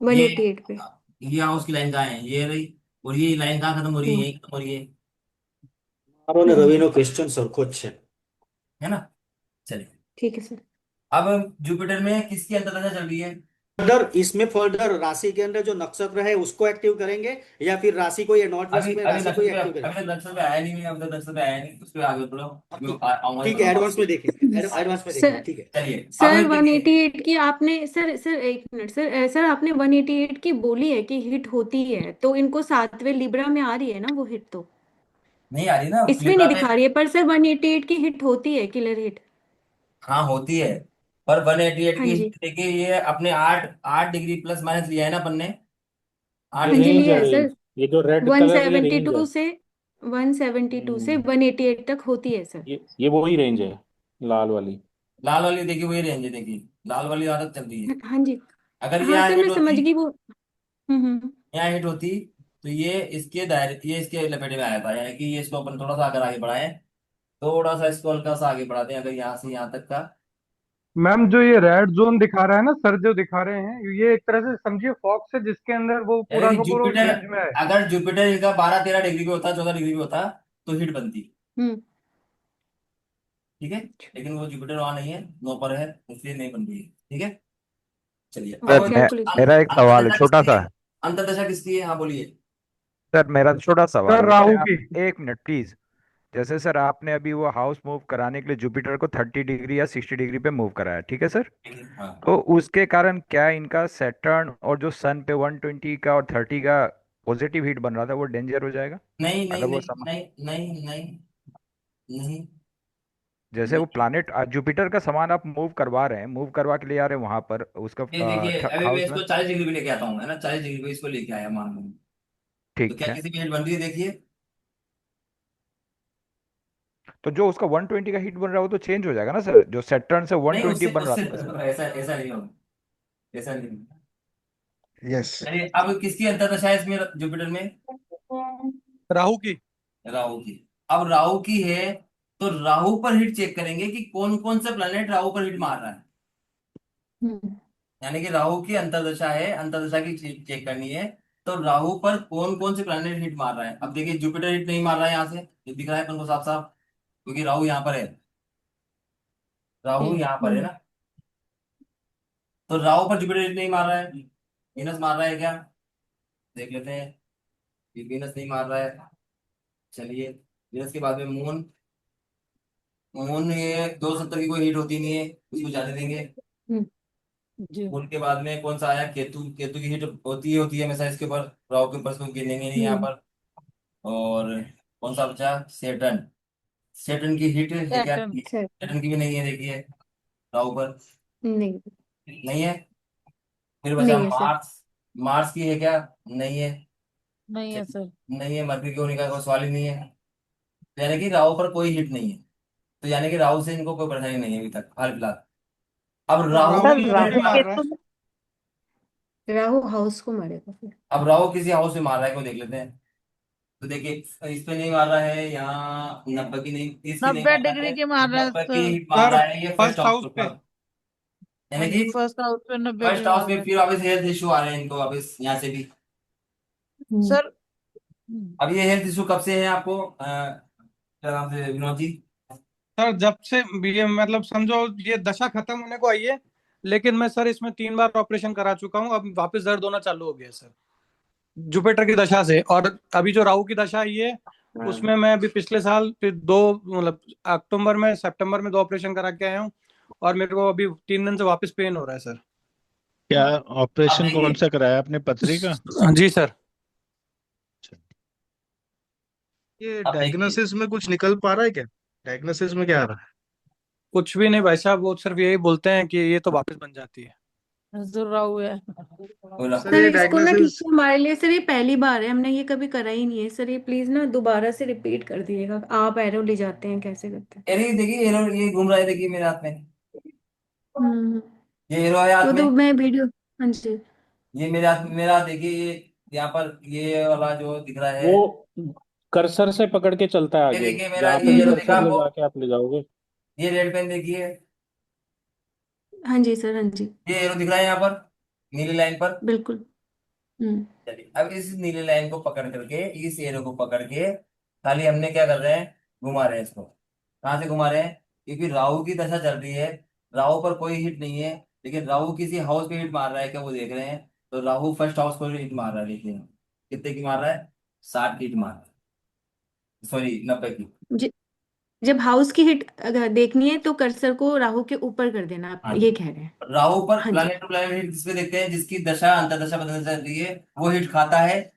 ये 188 पे। ये हाउस की लाइन कहाँ है, ये रही। और ये लाइन कहाँ खत्म हो रही है, हम्म। यही खत्म हो रही मारो ने हम्म। रवि नो क्वेश्चन सरखो છે। है ना। चलिए, ठीक है सर। अब जुपिटर में किसकी अंतर्दशा चल रही है। फर्दर इसमें फर्दर राशि के अंदर जो नक्षत्र है उसको एक्टिव करेंगे, या फिर राशि को, या नॉर्थ अभी वेस्ट में अभी राशि को ही नक्षत्र पे, एक्टिव अभी करेंगे। तक नक्षत्र पे आया नहीं, मैं अभी तक नक्षत्र पे आया नहीं, उस पर आगे बढ़ो, मैं आऊंगा ही ठीक है, बताऊंगा। एडवांस में देखेंगे, एडवांस में देखेंगे, सर ठीक है। चलिए अब सर देखिए, 188 की आपने, सर एक मिनट सर, सर आपने 188 की बोली है कि हिट होती है, तो इनको 7वें लिब्रा में आ रही है ना वो हिट तो? नहीं आ रही ना इसमें नहीं लिब्रा में। दिखा रही है, पर सर 188 की हिट होती है, किलर हिट। हाँ होती है, पर 188 हाँ की जी। देखिए, ये अपने 8 डिग्री प्लस माइनस लिया है ना अपन ने, ये 8 हाँ जी डिग्री। रेंज लिया है, है सर। रेंज। ये जो रेड कलर है ये रेंज है। 172 से 172 से हम्म 188 तक होती है सर। ये वही रेंज है, लाल वाली। लाल वाली देखिए वही रेंज है, देखिए लाल वाली आदत चल रही है। हाँ जी। अगर ये हाँ यहाँ सर हिट मैं समझ होती, गई वो। हम्म। यहाँ हिट होती, तो ये इसके दायरे, ये इसके लपेटे में आया था, यानी कि ये इसको अपन थोड़ा सा अगर आगे बढ़ाए, थोड़ा सा इसको हल्का सा आगे बढ़ाते हैं, अगर यहाँ से यहाँ तक का। मैम जो ये रेड जोन दिखा रहा है ना सर, जो दिखा रहे हैं, ये एक तरह से समझिए फॉक्स है जिसके अंदर वो यानी पूरा कि का पूरा जुपिटर, रेंज में है। अगर जुपिटर इनका 12-13 डिग्री पे होता, 14 डिग्री पे होता, तो हीट बनती। हम्म। ठीक है, लेकिन वो जुपिटर वहां नहीं है, नो पर है, इसलिए नहीं बन रही है। ठीक है, चलिए सर अब कैलकुलेशन। मेरा एक सवाल है अंतर्दशा छोटा किसकी सा। है? अंतर्दशा किसकी है? हाँ बोलिए। सर मेरा छोटा सवाल सर है, जैसे राहु आप की। एक मिनट प्लीज। जैसे सर आपने अभी वो हाउस मूव कराने के लिए जुपिटर को 30 डिग्री या 60 डिग्री पे मूव कराया, ठीक है सर। हाँ, तो उसके कारण क्या इनका सैटर्न और जो सन पे 120 का और 30 का पॉजिटिव हीट बन रहा था वो डेंजर हो जाएगा? नहीं नहीं मतलब वो नहीं नहीं नहीं नहीं नहीं जैसे नहीं। वो प्लानिट जुपिटर का सामान आप मूव करवा रहे हैं, मूव करवा के ले आ रहे हैं वहां पर उसका ये देखिए, अभी मैं हाउस में। इसको 40 डिग्री पे लेके आता हूँ, है ना, 40 डिग्री पे इसको लेके आया मान लो, तो ठीक क्या है। किसी की हीट बन रही है? देखिए। तो जो उसका 120 का हीट बन रहा है वो तो चेंज हो जाएगा ना सर, जो सैटर्न से नहीं, 120 उससे बन रहा उससे था इसमें। ऐसा ऐसा नहीं होगा, ऐसा नहीं होगा। यस। चलिए, अब किसकी अंतर्दशा है इसमें, जुपिटर में? राहु की। राहु की। अब राहु की है, तो राहु पर हिट चेक करेंगे कि कौन कौन सा प्लैनेट राहु पर हिट मार रहा है। हम्म। यानी कि राहु की अंतर्दशा है, अंतर्दशा की चेक करनी है। तो राहु पर कौन कौन से प्लैनेट हिट मार रहा है? अब देखिए, जुपिटर हिट नहीं मार रहा है यहाँ से, ये दिख रहा है अपन को साफ साफ, क्योंकि राहु यहाँ पर है, राहु यहाँ पर है हम्म। ना। तो राहु पर जुपिटर हिट नहीं मार रहा है, वीनस मार रहा है क्या? देख लेते हैं। ये वीनस नहीं मार रहा है। चलिए, वीनस के बाद में मून। मून ये 270 की कोई हीट होती नहीं है, उसको जाने देंगे। हम्म। जी। मून के बाद में कौन सा आया? केतु। केतु की हीट होती है हमेशा इसके ऊपर, राहु के ऊपर, इसको गिनेंगे नहीं यहाँ हम्म। पर। और कौन सा बचा? सेटर्न। सेटर्न की हीट है क्या? सैटर्न। सर सेटर्न की भी नहीं है, देखिए, राहु पर नहीं, नहीं है। फिर बचा नहीं है सर। मार्स। मार्स की है क्या? नहीं है। नहीं है सर। नहीं है, मरकरी के होने का कोई सवाल ही नहीं है। तो यानी कि राहु पर कोई हिट नहीं है, तो यानी कि राहु से इनको कोई परेशानी नहीं है अभी तक, हाल फिलहाल। अब राहु राहु सर किसी मुझे राहु मार रहा है। केतु राहु हाउस को मारेगा फिर। अब राहु किसी हाउस में मार रहा है, को देख लेते हैं। तो देखिए, इस पे नहीं मार रहा है, यहाँ 90 की नहीं, 30 की नहीं 90 मार रहा डिग्री है, की मार रहा है 90 की सर। मार सर रहा है, ये फर्स्ट फर्स्ट हाउस हाउस के पे। ऊपर। हाँ यानी जी, कि फर्स्ट हाउस पे 90 फर्स्ट की हाउस मार में रहा है फिर वापस हेल्थ इशू आ रहे हैं इनको, वापस यहाँ से भी। हम्म। सर। अब ये हेल्थ इशू कब से है आपको, क्या नाम से, विनोद जी? सर जब से ये मतलब समझो ये दशा खत्म होने को आई है, लेकिन मैं सर इसमें 3 बार ऑपरेशन करा चुका हूँ, अब वापस दर्द होना चालू हो गया सर, जुपिटर की दशा से। और अभी जो राहु की दशा आई है उसमें मैं अभी पिछले साल फिर दो मतलब अक्टूबर में सितंबर में 2 ऑपरेशन करा के आया हूँ, और मेरे को अभी 3 दिन से वापस पेन हो रहा है सर। क्या अब ऑपरेशन कौन देखिए, सा कराया आपने, पथरी का? जी सर। ये अब देखिए, डायग्नोसिस में कुछ निकल पा रहा है क्या? डायग्नोसिस में क्या आ रहा है? कुछ भी नहीं भाई साहब, वो सिर्फ यही बोलते हैं कि ये तो वापस बन जाती है। जो राहु है। बोला। सर सर ये इसको ना ठीक डायग्नोसिस, से हमारे लिए सर, ये पहली बार है, हमने ये कभी करा ही नहीं है सर, ये प्लीज ना दोबारा से रिपीट कर दीजिएगा, आप एरो ले जाते हैं कैसे करते हैं। अरे देखिए, ये घूम रहा है, देखिए मेरे हाथ में, हम्म। ये हीरो है हाथ वो में। तो मैं वीडियो। हाँ जी। ये मेरे हाथ में, मेरा हाथ देखिए, ये यहाँ पर ये वाला जो दिख रहा है, वो कर्सर से पकड़ के चलता है ये आगे, देखिए मेरा, जहां पे ये भी हीरो हम्म। दिखा कर्सर ले आपको, जाके आप ले जाओगे। ये रेड पेन देखिए, हाँ जी सर, हाँ जी। ये हीरो दिख रहा है यहाँ पर, नीली लाइन पर। बिल्कुल। हम्म। चलिए, अब इस नीली लाइन को पकड़ करके, इस एरो को पकड़ के, खाली हमने क्या कर रहे हैं, घुमा रहे हैं इसको। कहाँ से घुमा रहे हैं? क्योंकि राहु की दशा चल रही है, राहु पर कोई हिट नहीं है, लेकिन राहु किसी हाउस पे हिट मार रहा है क्या, वो देख रहे हैं। तो राहु फर्स्ट हाउस पर हिट मार रहा है, देखिए कितने की मार रहा है, 60 की हिट मार रहा है, सॉरी 90 की। ज- जब हाउस की हिट अगर देखनी है तो कर्सर को राहु के ऊपर कर देना, आप हाँ ये जी, कह रहे हैं? राहु पर हाँ जी। प्लैनेट टू प्लैनेट हिट किसपे देखते हैं? जिसकी दशा अंतर्दशा बदलती रहती है, वो हिट खाता है,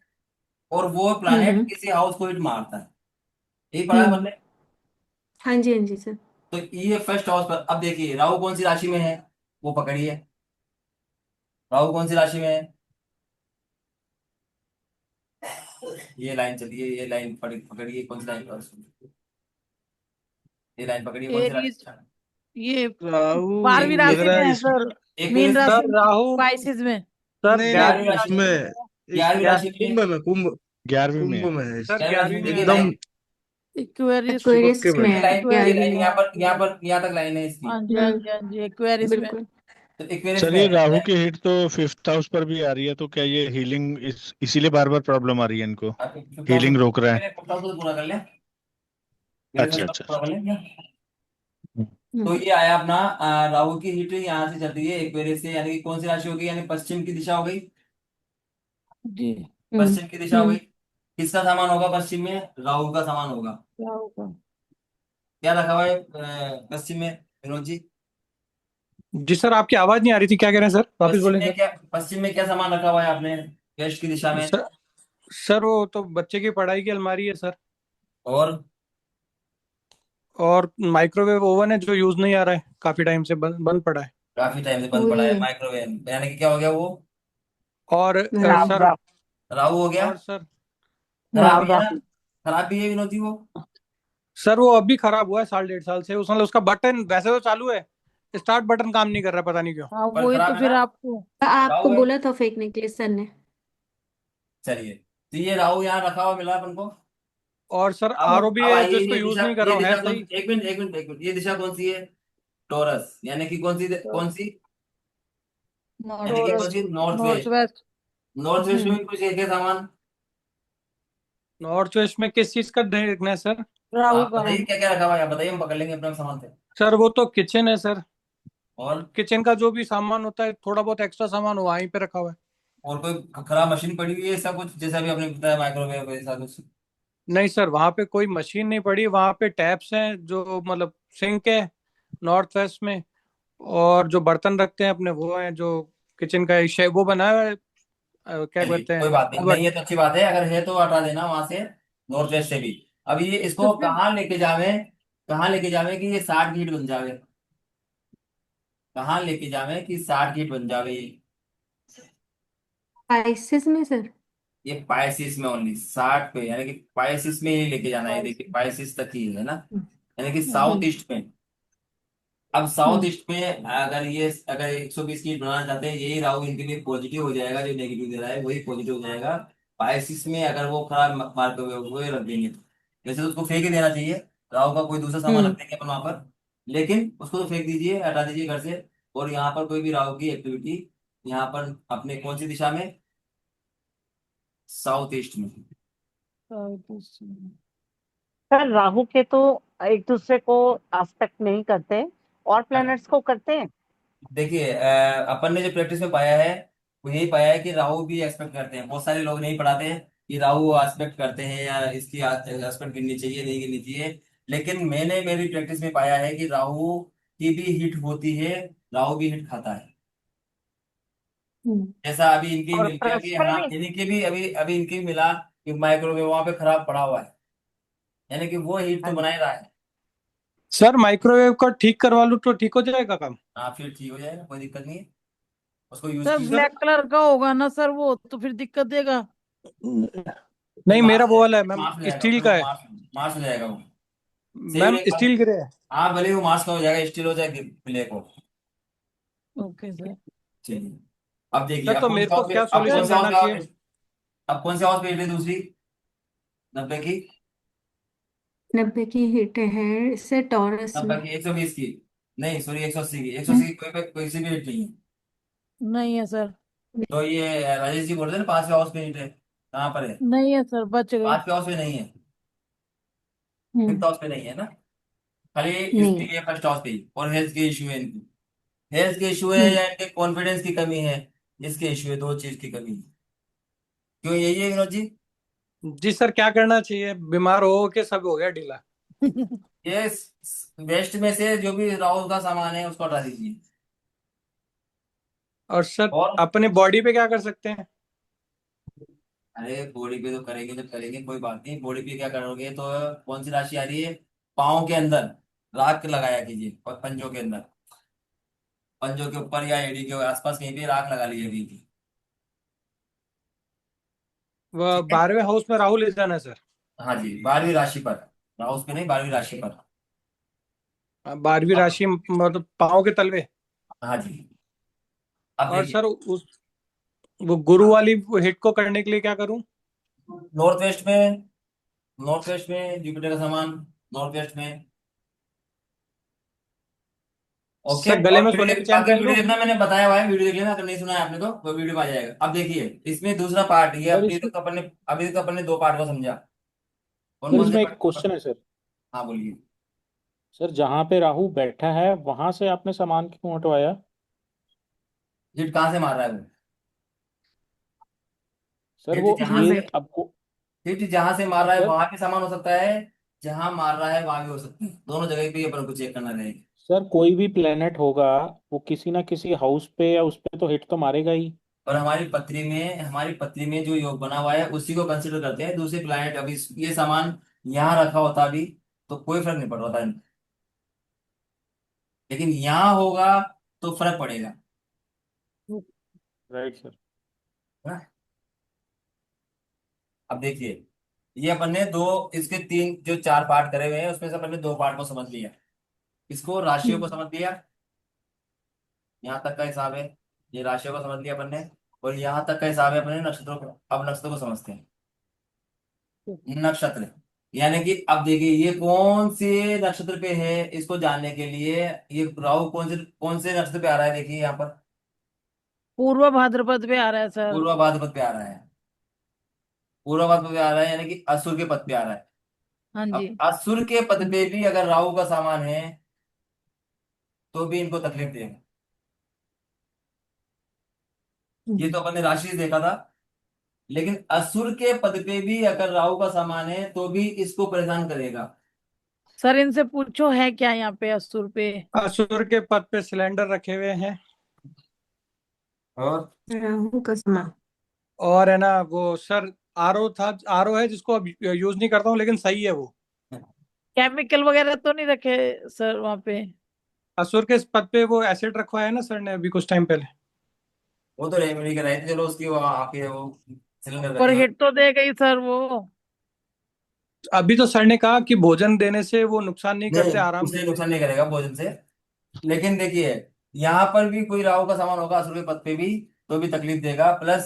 और वो प्लैनेट हम्म। किसी हाउस को हिट मारता है। यही पढ़ा है हम्म। हमने। हाँ जी, हाँ जी सर। तो ये फर्स्ट हाउस पर, अब देखिए राहु कौन सी राशि में है, वो पकड़िए, राहु कौन सी राशि में है? ये लाइन चलिए, ये लाइन पकड़िए, कौन सी लाइन पर, ये लाइन पकड़िए, कौन सी राशि एरीज। में? ये राहु 12वीं लग राशि रहा में है है इसमें। सर। एक मीन मिनट, राशि सर में, राहु, स्पाइसेस में। सर नहीं नहीं, 11वीं ग्यारहवीं राशि में, इसमें इस 11वीं क्या राशि में, कुंभ में, कुंभ 11वीं में कुंभ है। में है सर 11वीं राशि में 11वीं में देखिए है एकदम। लाइन, एक्वेरियस एक्वेरियस ओके में बेटा। है लाइन या ये एक्वेरियस लाइन में। यहाँ तक लाइन है इसकी। हाँ जी हाँ जी हाँ जी एक्वेरियस में। बिल्कुल। तो इक्वेरियंस सर में ये है राहु की हिट तो फिफ्थ हाउस पर भी आ रही है, तो क्या ये हीलिंग इसीलिए बार बार प्रॉब्लम आ रही है इनको? आप फिफ्थ हाउस हीलिंग रोक रहा है? मेरे फिफ्थ हाउस को पूरा कर ले, मेरे अच्छा फिफ्थ हाउस अच्छा पूरा कर अच्छा। ले क्या? हम्म। तो ये आया अपना राहु की हिट यहाँ से चल रही है एक्वेरियस से, यानी कि कौन सी राशि होगी, यानी पश्चिम की दिशा हो गई। जी। हम्म पश्चिम की दिशा हो हम्म गई। किसका सामान होगा पश्चिम में? राहु का सामान होगा। क्या होगा? क्या रखा हुआ है पश्चिम में विनोद जी? जी सर, आपकी आवाज नहीं आ रही थी, क्या कह रहे हैं सर, वापस बोलें सर। पश्चिम में क्या सामान रखा हुआ है आपने वेस्ट की दिशा में? सर सर वो तो बच्चे की पढ़ाई की अलमारी है सर। और और माइक्रोवेव ओवन है जो यूज नहीं आ रहा है, काफी टाइम से बंद बंद पड़ा है। काफी टाइम से बंद पड़ा वही है है। माइक्रोवेव, यानी कि क्या हो गया वो? और राहु। राम सर, राम। राहु हो गया। और सर, खराब राम भी है राम। ना? खराब भी है विनोद जी वो। सर वो अभी खराब हुआ है 1.5 साल से, उसका बटन वैसे तो चालू है, स्टार्ट बटन काम नहीं कर रहा, पता नहीं क्यों। हाँ पर वही खराब तो है फिर ना? आपको। आपको राहु है। बोला था फेंकने के लिए सर ने। चलिए, तो ये राहु यहाँ रखा हुआ मिला अपन को। और सर आरओ भी अब है जो आइए, इसको ये यूज दिशा, नहीं कर ये रहा हूँ, है दिशा कौन सही। सी? एक मिनट एक मिनट एक मिनट, ये दिशा कौन सी है? टॉरस, यानी कि कौन सी कौन सी? यानी कि कौन Taurus. See? North north west. West. North west में हम्म भी कुछ एक है सामान। नॉर्थ वेस्ट में किस चीज का देखना है सर? राहु आप का। बताइए क्या क्या रखा हुआ है, आप बताइए, हम पकड़ लेंगे अपना सामान से। सर वो तो किचन है सर, और किचन का जो भी सामान होता है, थोड़ा बहुत एक्स्ट्रा सामान वो वहीं पे रखा हुआ है। और कोई खराब मशीन पड़ी हुई है ऐसा कुछ, जैसा भी आपने बताया माइक्रोवेव ऐसा कुछ? नहीं सर, वहां पे कोई मशीन नहीं पड़ी, वहां पे टैप्स हैं जो मतलब सिंक है नॉर्थ वेस्ट में, और जो बर्तन रखते हैं अपने वो हैं, जो किचन का एक वो बना है, क्या चलिए कहते कोई हैं, बात नहीं, नहीं कबर्ड। है तो अच्छी बात है, अगर है तो हटा देना वहां से, नॉर्थ वेस्ट से भी। अब ये तो इसको फिर कहाँ लेके जावे? कहाँ लेके जावे कि ये 60 फीट बन जावे? कहाँ लेके जावे कि 60 फीट बन जावे ये? आइसिस में सर। ये पाइसिस में ओनली 60 पे, यानी कि पाइसिस में ही लेके जाना है, देखिए पाइसिस तक ही है ना, यानी कि साउथ हम्म ईस्ट में। अब साउथ हम्म ईस्ट में अगर 120 फीट बनाना चाहते हैं, यही राहु इनके लिए पॉजिटिव हो जाएगा, जो नेगेटिव दे रहा है वही पॉजिटिव हो जाएगा। पाइसिस में अगर वो खराब मार्क हुए रख देंगे, वैसे तो उसको फेंक ही देना चाहिए, राहु का कोई दूसरा सामान हम्म रख देंगे अपन वहां पर, लेकिन उसको तो फेंक दीजिए, हटा दीजिए घर से। और यहाँ पर कोई भी राहु की एक्टिविटी यहाँ पर अपने कौन सी दिशा में? साउथ ईस्ट में। सर राहु के तो एक दूसरे को एस्पेक्ट नहीं करते, और प्लैनेट्स को करते हैं। देखिए अपन ने जो प्रैक्टिस में पाया है वो यही पाया है कि राहु भी एक्सपेक्ट करते हैं, बहुत सारे लोग नहीं पढ़ाते हैं कि राहु एस्पेक्ट करते हैं या इसकी एस्पेक्ट गिननी चाहिए नहीं गिननी चाहिए, लेकिन मैंने मेरी प्रैक्टिस में पाया है कि राहु की भी हिट होती है, राहु भी हिट खाता है। हम्म जैसा अभी इनकी और मिल गया कि प्रेस्टल हाँ, भी। इनकी भी अभी अभी इनकी मिला कि माइक्रोवेव वहां पे खराब पड़ा हुआ है, यानी कि वो हीट तो हाँ बना जी। ही रहा है। सर माइक्रोवेव का ठीक करवा लूँ तो ठीक हो जाएगा काम? हाँ फिर ठीक हो जाएगा, कोई दिक्कत नहीं है, उसको यूज सर कीजिए। सर ब्लैक कलर का होगा ना सर, वो तो फिर दिक्कत देगा। फिर नहीं, मेरा मार्च वो वाला है मैम, मार्च हो जाएगा, स्टील फिर का वो है। मार्च मार्च हो जाएगा वो। सही मैम रहेगा। स्टील ग्रे है। हाँ भले वो मार्च का हो जाएगा, स्टील हो जाएगा ब्लैक हो। Okay sir. चलिए, अब देखिए, सर अब तो कौन मेरे सा को हाउस पे, क्या अब कौन सॉल्यूशन सा हाउस रहना पे चाहिए? अब कौन से हाउस पे हिट है दूसरी? 90 की? 90 की हिट है इससे टॉरस 90 में। की, 120 की? नहीं सॉरी, 180 की, 180 हम्म की कोई सी भी हिट नहीं है। नहीं है सर। तो ये राजेश जी बोल रहे थे ना 5वें हाउस पे हिट है, कहाँ पर है? नहीं है सर, बच गए। 5वें हाउस पे नहीं है, फिफ्थ हम्म हाउस पे नहीं है ना, खाली नहीं। इसके ये फर्स्ट हाउस पे ही। और हेल्थ के इशू है इनकी, हेल्थ के इशू है हम्म या इनके कॉन्फिडेंस की कमी है, इसके इशू है, दो चीज की कमी है। क्यों यही है विनोद जी? जी सर, क्या करना चाहिए, बीमार हो के सब हो गया ढीला। ये वेस्ट में से जो भी राहुल का सामान है उसको हटा दीजिए। और सर और अपने बॉडी पे क्या कर सकते हैं? अरे बॉडी पे तो करेंगे, जब करेंगे कोई बात नहीं, बॉडी पे क्या करोगे तो कौन सी राशि आ रही है? पाँव के अंदर राख लगाया कीजिए, और पंजों के अंदर, पंजों के ऊपर या एड़ी के आसपास कहीं भी राख लगा लीजिए कीजिए। वह ठीक है। 12वें हाउस में राहु ले जाना है सर? हाँ जी, 12वीं राशि पर, राहु पे नहीं, 12वीं राशि पर। 12वीं अब राशि मतलब पाँव के तलवे। हाँ जी, अब और देखिए, सर उस वो गुरु वाली हिट को करने के लिए क्या करूं? नॉर्थ वेस्ट में नॉर्थ वेस्ट में जुपिटर का सामान, नॉर्थ वेस्ट में। ओके। सर गले और में वीडियो सोने की चैन बाकी पहन वीडियो लूं? देखना, मैंने बताया हुआ है, वीडियो देख लेना, अगर नहीं सुना है आपने तो वो वीडियो में आ जाएगा। अब देखिए इसमें दूसरा पार्ट, ये सर अभी इसमें तक अपन ने, अभी तक अपन ने दो पार्ट को समझा। कौन सर कौन से इसमें एक पार्ट? क्वेश्चन है सर। हाँ बोलिए। सर जहाँ पे राहु बैठा है वहां से आपने सामान क्यों हटवाया? हिट कहाँ से मार रहा है वो? सर हिट वो जहां जहाँ से, ये बैठ आपको हिट जहां से मार रहा है सर वहां भी सामान हो सकता है, जहां मार रहा है वहां भी हो सकता है, दोनों जगह पे अपन को चेक करना रहेगा। सर कोई भी प्लेनेट होगा वो किसी ना किसी हाउस पे या उस पे तो हिट तो मारेगा ही। और हमारी पत्री में जो योग बना हुआ है उसी को कंसिडर करते हैं। दूसरे प्लैनेट अभी ये सामान यहाँ रखा होता अभी तो कोई फर्क नहीं पड़ रहा था, लेकिन यहाँ होगा तो फर्क पड़ेगा, राइट सर। है ना? अब देखिए, ये अपन ने दो, इसके तीन जो चार पार्ट करे हुए हैं उसमें से अपन ने दो पार्ट को समझ लिया, इसको राशियों को समझ लिया, यहाँ तक का हिसाब है, ये राशियों को समझ लिया अपन ने, और यहाँ तक का हिसाब है अपने नक्षत्रों को। अब नक्षत्रों को समझते हैं। नक्षत्र, यानी कि अब देखिए ये कौन से नक्षत्र पे है, इसको जानने के लिए ये राहु कौन से नक्षत्र पे आ रहा है, देखिए यहाँ पर पूर्व भाद्रपद पे आ रहा है सर। पूर्व भाद्रपद पे आ रहा है, पूर्व भाद्रपद पे आ रहा है, यानी कि असुर के पद पे आ रहा है। हाँ जी। अब असुर के पद पे भी अगर राहु का सामान है तो भी इनको तकलीफ देगा। ये तो अपन ने राशि से देखा था, लेकिन असुर के पद पे भी अगर राहु का सामान है तो भी इसको परेशान करेगा। सर इनसे पूछो है क्या यहाँ पे असुर पे? असुर के पद पे सिलेंडर रखे हुए हैं, और राहु का समा। और है ना वो सर आरओ था, आरओ है जिसको अब यूज नहीं करता हूँ, लेकिन सही है वो। केमिकल वगैरह तो नहीं रखे सर वहाँ पे? असुर के इस पद पे वो एसिड रखवाया है ना सर ने अभी कुछ टाइम पहले। वो तो रेमेडी कराई थी, चलो उसकी वो आके वो सिलेंडर पर रखे हुए। हिट तो दे गई सर वो। अभी तो सर ने कहा कि भोजन देने से वो नुकसान नहीं नहीं, करते, आराम उससे देते नुकसान हैं। नहीं करेगा भोजन से। लेकिन देखिए यहाँ पर भी कोई राहु का सामान होगा असुर के पद पे भी तो भी तकलीफ देगा। प्लस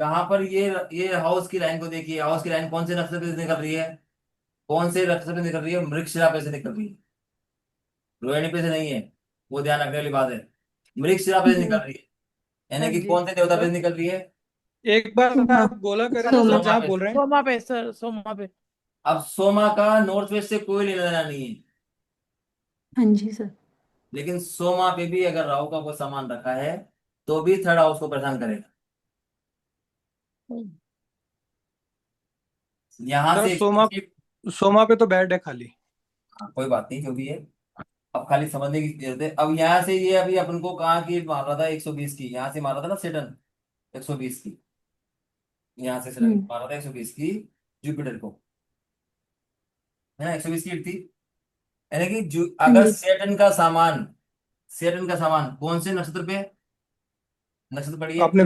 कहाँ पर ये हाउस की लाइन को देखिए, हाउस की लाइन कौन से नक्षत्र से निकल रही है, कौन से नक्षत्र से निकल रही है, मृगशिरा पे से निकल रही है, रोहिणी पे से नहीं है, वो ध्यान रखने वाली बात है। मृगशिरा पे से निकल रही है, हाँ यानी कि जी। कौन से देवता पे से निकल रही है? एक बार सोमा। आप गोला करें ना सोमा। सर, सोमा जहाँ पे बोल से। रहे हैं। सोमा पे सर, सोमा पे। अब सोमा का नॉर्थ वेस्ट से कोई लेना देना नहीं है, हाँ जी सर। लेकिन सोमा पे भी अगर राहु का कोई सामान रखा है तो भी थर्ड हाउस को परेशान करेगा। यहां सर से सोमा, सोमा पे तो बेड है खाली। हाँ, कोई बात नहीं जो भी है, अब खाली समझने की जरूरत है। अब यहाँ से ये अभी अपन को कहाँ की मार रहा था, 120 की, यहाँ से मार रहा था ना सेटन 120 की, यहाँ से सेटन हम्म। मार रहा था 120 की जुपिटर को, है ना, 120 की हिट थी। यानी कि हाँ अगर जी। सेटन का सामान कौन से नक्षत्र पे है? नक्षत्र पढ़िए। आपने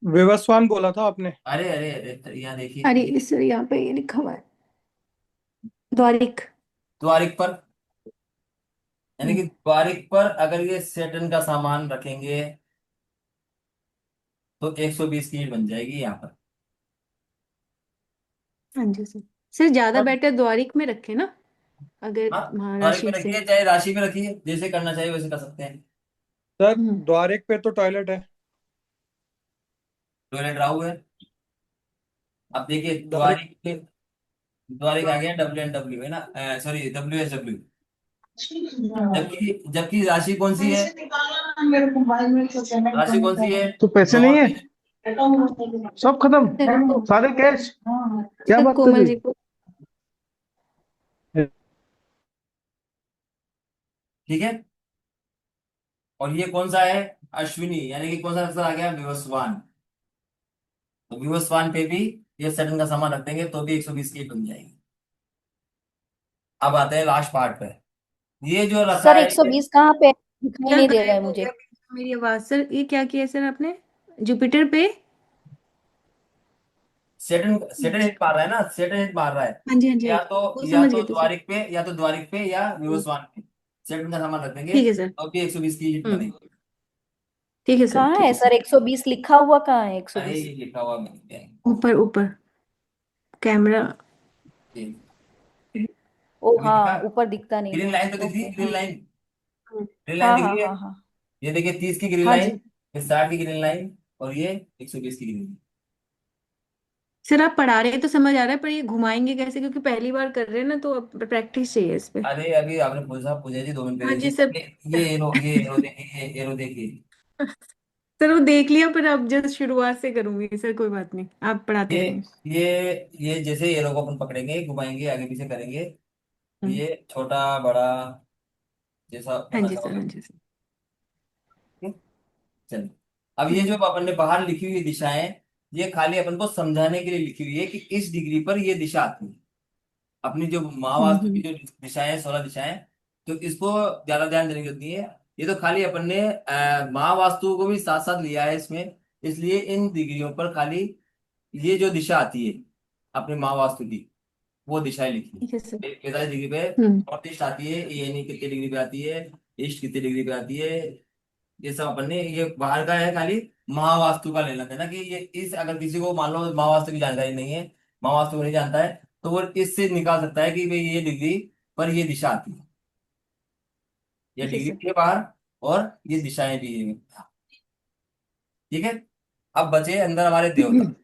विवस्वान बोला था आपने। अरे अरे अरे यहाँ अरे देखिए, सर यहाँ पे ये लिखा हुआ है, द्वारिक। द्वारिक पर, यानी कि हम्म। द्वारिक पर अगर ये सेटन का सामान रखेंगे तो 120 की हीट बन जाएगी यहाँ पर। हाँ जी सर। सर ज्यादा सर बेटर द्वारिक में रखे ना, अगर हाँ, द्वारिक पे महाराशि से। रखिए चाहे राशि पे रखिए, जैसे करना चाहिए वैसे कर सकते हैं। सर हम्म। द्वारिक पे तो टॉयलेट है। टॉयलेट राहु है। अब देखिए द्वारिक। द्वारिक आ गया WNW, है ना, सॉरी WSW। जबकि जबकि राशि कौन सी है, राशि कौन सी है? तो पैसे नहीं नॉर्थ है, सब सर खत्म, को, सारे कैश, क्या सर बात कर कोमल रही जी को। ठीक है। और ये कौन सा है? अश्विनी, यानी कि कौन सा अक्षर आ गया? विवस्वान। तो विवस्वान पे भी ये सेटन का सामान रख देंगे तो भी 120 की बन जाएगी। अब आते हैं लास्ट पार्ट पे, ये जो रखा सर है 120 कहाँ पे है? दिखाई क्या नहीं दे करें रहा है हो मुझे। गया मेरी आवाज सर, ये क्या किया सर आपने जुपिटर पे? सेटन सेटन हिट मार रहा है ना, सेटन हिट मार रहा है, हाँ जी, हाँ जी, हाँ या जी, तो वो या समझ तो गए थे सर। द्वारिक पे, या तो द्वारिक पे या हम्म। विवस्वान पे सेटन का सामान रख देंगे ठीक है सर। तो भी 120 की हिट हम्म। बनेगी। ठीक है सर, कहाँ ठीक है है सर सर। 120 लिखा हुआ, कहाँ है अरे 120? ये लिखा हुआ मैंने क्या है? ऊपर ऊपर कैमरा। ये ओ अभी दिखा, हाँ, ऊपर दिखता नहीं ग्रीन ना। लाइन तो दिख रही ओके, है, ग्रीन हाँ। लाइन, ग्रीन लाइन हाँ दिख हाँ रही है। हाँ हाँ। ये देखिए 30 की ग्रीन हाँ लाइन, जी। ये 60 की ग्रीन लाइन, और ये 120 की ग्रीन लाइन। सर आप पढ़ा रहे हैं तो समझ आ रहा है, पर ये घुमाएंगे कैसे, क्योंकि पहली बार कर रहे हैं ना, तो प्रैक्टिस चाहिए इस पे। अरे अभी आपने पूछा पूछा जी, 2 मिनट पे हाँ जी सर। देखिए, ये एरो देखिए, ये एरो देखिए। सर वो देख लिया, पर अब जस्ट शुरुआत से करूंगी सर, कोई बात नहीं, आप पढ़ाते ये रहिए। ये ये जैसे एरो को अपन पकड़ेंगे, घुमाएंगे, आगे पीछे करेंगे, तो हम्म, ये छोटा बड़ा जैसा हाँ पता जी सर, चाहोगे। हाँ जी सर। चलिए, अब ये हम्म जो अपन ने बाहर लिखी हुई दिशाएं, ये खाली अपन को समझाने के लिए लिखी हुई है कि इस डिग्री पर ये दिशा आती है। अपनी जो महावास्तु की हम्म जो दिशाएं हैं, 16 दिशाएं, तो इसको ज्यादा ध्यान देने की जरूरत नहीं है। ये तो खाली अपन ने महावास्तु को भी साथ साथ लिया है इसमें, इसलिए इन डिग्रियों पर खाली ये जो दिशा आती है अपनी महावास्तु की, वो दिशाएं लिखी ठीक है सर। है। 45 डिग्री पे हम्म नॉर्थ ईस्ट आती है, यानी कितनी डिग्री पे आती है, ईस्ट कितनी डिग्री पे आती है, ये सब अपन ने, ये बाहर का है खाली महावास्तु का लेना देना कि ये इस, अगर किसी को मान लो महावास्तु की जानकारी नहीं है, महावास्तु को नहीं जानता है, तो वो इससे निकाल सकता है कि भाई ये डिग्री पर ये दिशा आती है, ये ठीक है डिग्री सर। भी है बाहर, और ये दिशाएं भी है। ठीक है। अब बचे अंदर हमारे देवता। हम्म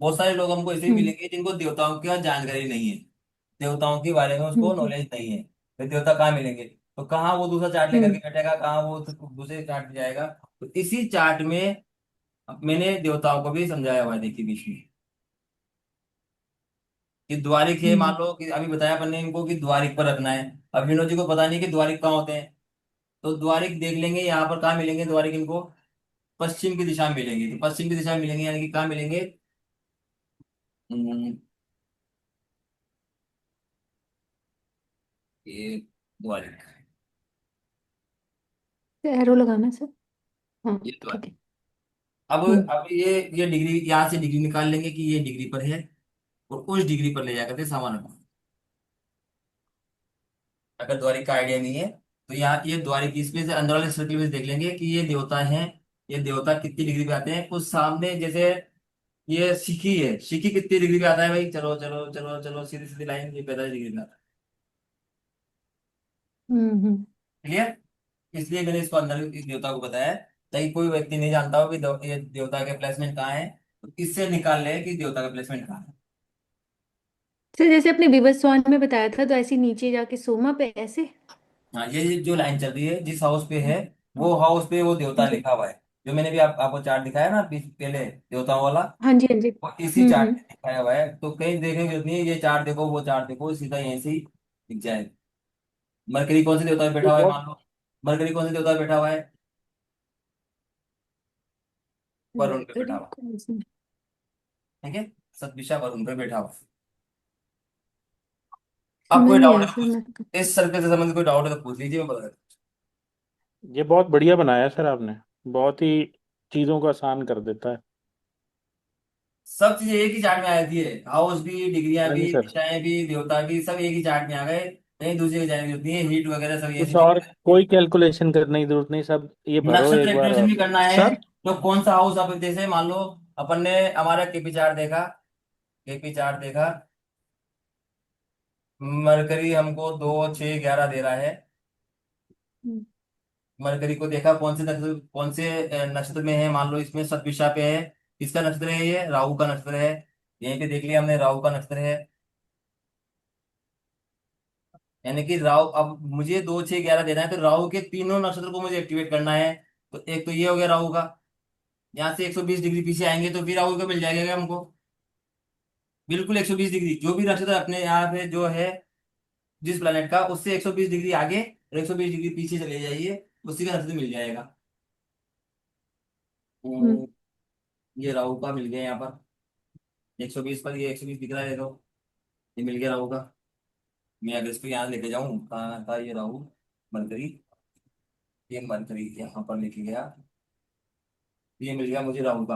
बहुत सारे लोग हमको ऐसे भी हम्म मिलेंगे जिनको देवताओं की जानकारी नहीं है, देवताओं के बारे में उसको हम्म नॉलेज नहीं है, तो देवता कहाँ मिलेंगे, तो कहाँ वो दूसरा चार्ट लेकर हम्म के बैठेगा, कहाँ वो दूसरे चार्ट पे जाएगा। तो इसी चार्ट में मैंने देवताओं को भी समझाया हुआ है, देखिए बीच में कि द्वारिक है, मान हम्म लो कि अभी बताया अपन ने इनको कि द्वारिक पर रखना है। अब विनोद जी को पता नहीं कि द्वारिक कहाँ होते हैं, तो द्वारिक देख लेंगे यहाँ पर कहाँ मिलेंगे द्वारिक इनको, पश्चिम की दिशा में मिलेंगे, तो पश्चिम की दिशा में मिलेंगे, यानी कि कहाँ मिलेंगे, हम्म, ये द्वारिक, एरो लगाना सर। हाँ ये ठीक द्वारिक। है। हम्म अब ये डिग्री यहाँ से डिग्री निकाल लेंगे कि ये डिग्री पर है, और उस डिग्री पर ले जाकर के सामान रखना। अगर द्वारिक का आइडिया नहीं है, तो यहाँ ये द्वारिक इसमें से अंदर वाले सर्कल में से देख लेंगे कि ये देवता हैं, ये देवता कितनी डिग्री पे आते हैं, उस सामने जैसे ये सिक्की है, सिक्की कितनी डिग्री पे आता है भाई, चलो चलो चलो चलो, सीधी सीधी लाइन, ये 45 डिग्री पे आता है। हम्म। क्लियर। इसलिए मैंने इसको अंदर इस देवता को बताया है, ताकि कोई व्यक्ति नहीं जानता हो कि ये देवता के प्लेसमेंट कहाँ है, तो इससे निकाल ले कि देवता का प्लेसमेंट कहाँ है। सर जैसे आपने विवस्वान में बताया था, तो ऐसे नीचे जाके सोमा पे ऐसे। हाँ, ये जो लाइन चल रही है जिस हाउस पे है, वो हाउस पे वो देवता हाँ जी लिखा हुआ है, जो मैंने भी आपको चार्ट दिखाया ना पहले देवताओं वाला, हाँ जी हाँ जी। वो इसी चार्ट हम्म। में दिखाया हुआ है। तो कहीं देखने की जरूरत नहीं है, ये चार्ट देखो वो चार्ट देखो, सीधा यहीं से ही दिख जाएगा। मरकरी कौन से देवता पे ये बैठा हुआ है, बहुत मान लो मरकरी कौन से देवता पे बैठा हुआ है, वरुण पे बैठा मरकरी हुआ है। कौन सी? ठीक है, सतभिषा वरुण पे बैठा हुआ है। अब समझ कोई नहीं डाउट आया है तो सर पूछ, मैं। इस सर्कल से संबंधित कोई डाउट है तो पूछ लीजिए, मैं बता देता ये बहुत बढ़िया बनाया सर आपने, बहुत ही चीजों को आसान कर देता है। हूँ। सब चीजें एक ही चार्ट में आ जाती है, हाउस भी, डिग्रियां हाँ भी, जी सर। दिशाएं भी, देवता भी, सब एक ही चार्ट में आ गए, कहीं दूसरी जगह जाने की जरूरत नहीं है, हीट वगैरह सब यहीं कुछ से ठीक और है। कोई कैलकुलेशन करने की जरूरत नहीं, सब ये भरो नक्षत्र एक बार एक्टिवेशन और। भी करना है, सर तो कौन सा हाउस, आप जैसे मान लो अपन ने हमारा केपी चार्ट देखा, केपी चार्ट देखा, मरकरी हमको 2 6 11 दे रहा है, हम्म मरकरी को देखा कौन से नक्षत्र, कौन से नक्षत्र में है, मान लो इसमें सतभिषा पे है, किसका नक्षत्र है, ये राहु का नक्षत्र है, यहीं पे देख लिया हमने राहु का नक्षत्र है, यानी कि राहु, अब मुझे 2 6 11 देना है, तो राहु के तीनों नक्षत्र को मुझे एक्टिवेट करना है। तो एक तो ये हो गया राहु का, यहाँ से 120 डिग्री पीछे आएंगे तो फिर राहु का मिल जाएगा क्या हमको, बिल्कुल 120 डिग्री, जो भी नक्षत्र अपने यहाँ पे जो है जिस प्लेनेट का, उससे 120 डिग्री आगे और 120 डिग्री पीछे चले जाइए, उसी का नक्षत्र मिल जाएगा। हम्म हम्म, ये राहु का मिल गया यहाँ पर 120 पर, ये 120 दिख रहा है देखो, ये मिल गया राहु का। मैं अगर इसको यहाँ लेके जाऊँ, कहाँ था ये राहु, मरकरी, ये मरकरी यहाँ पर लेके गया, ये मिल गया मुझे राहु का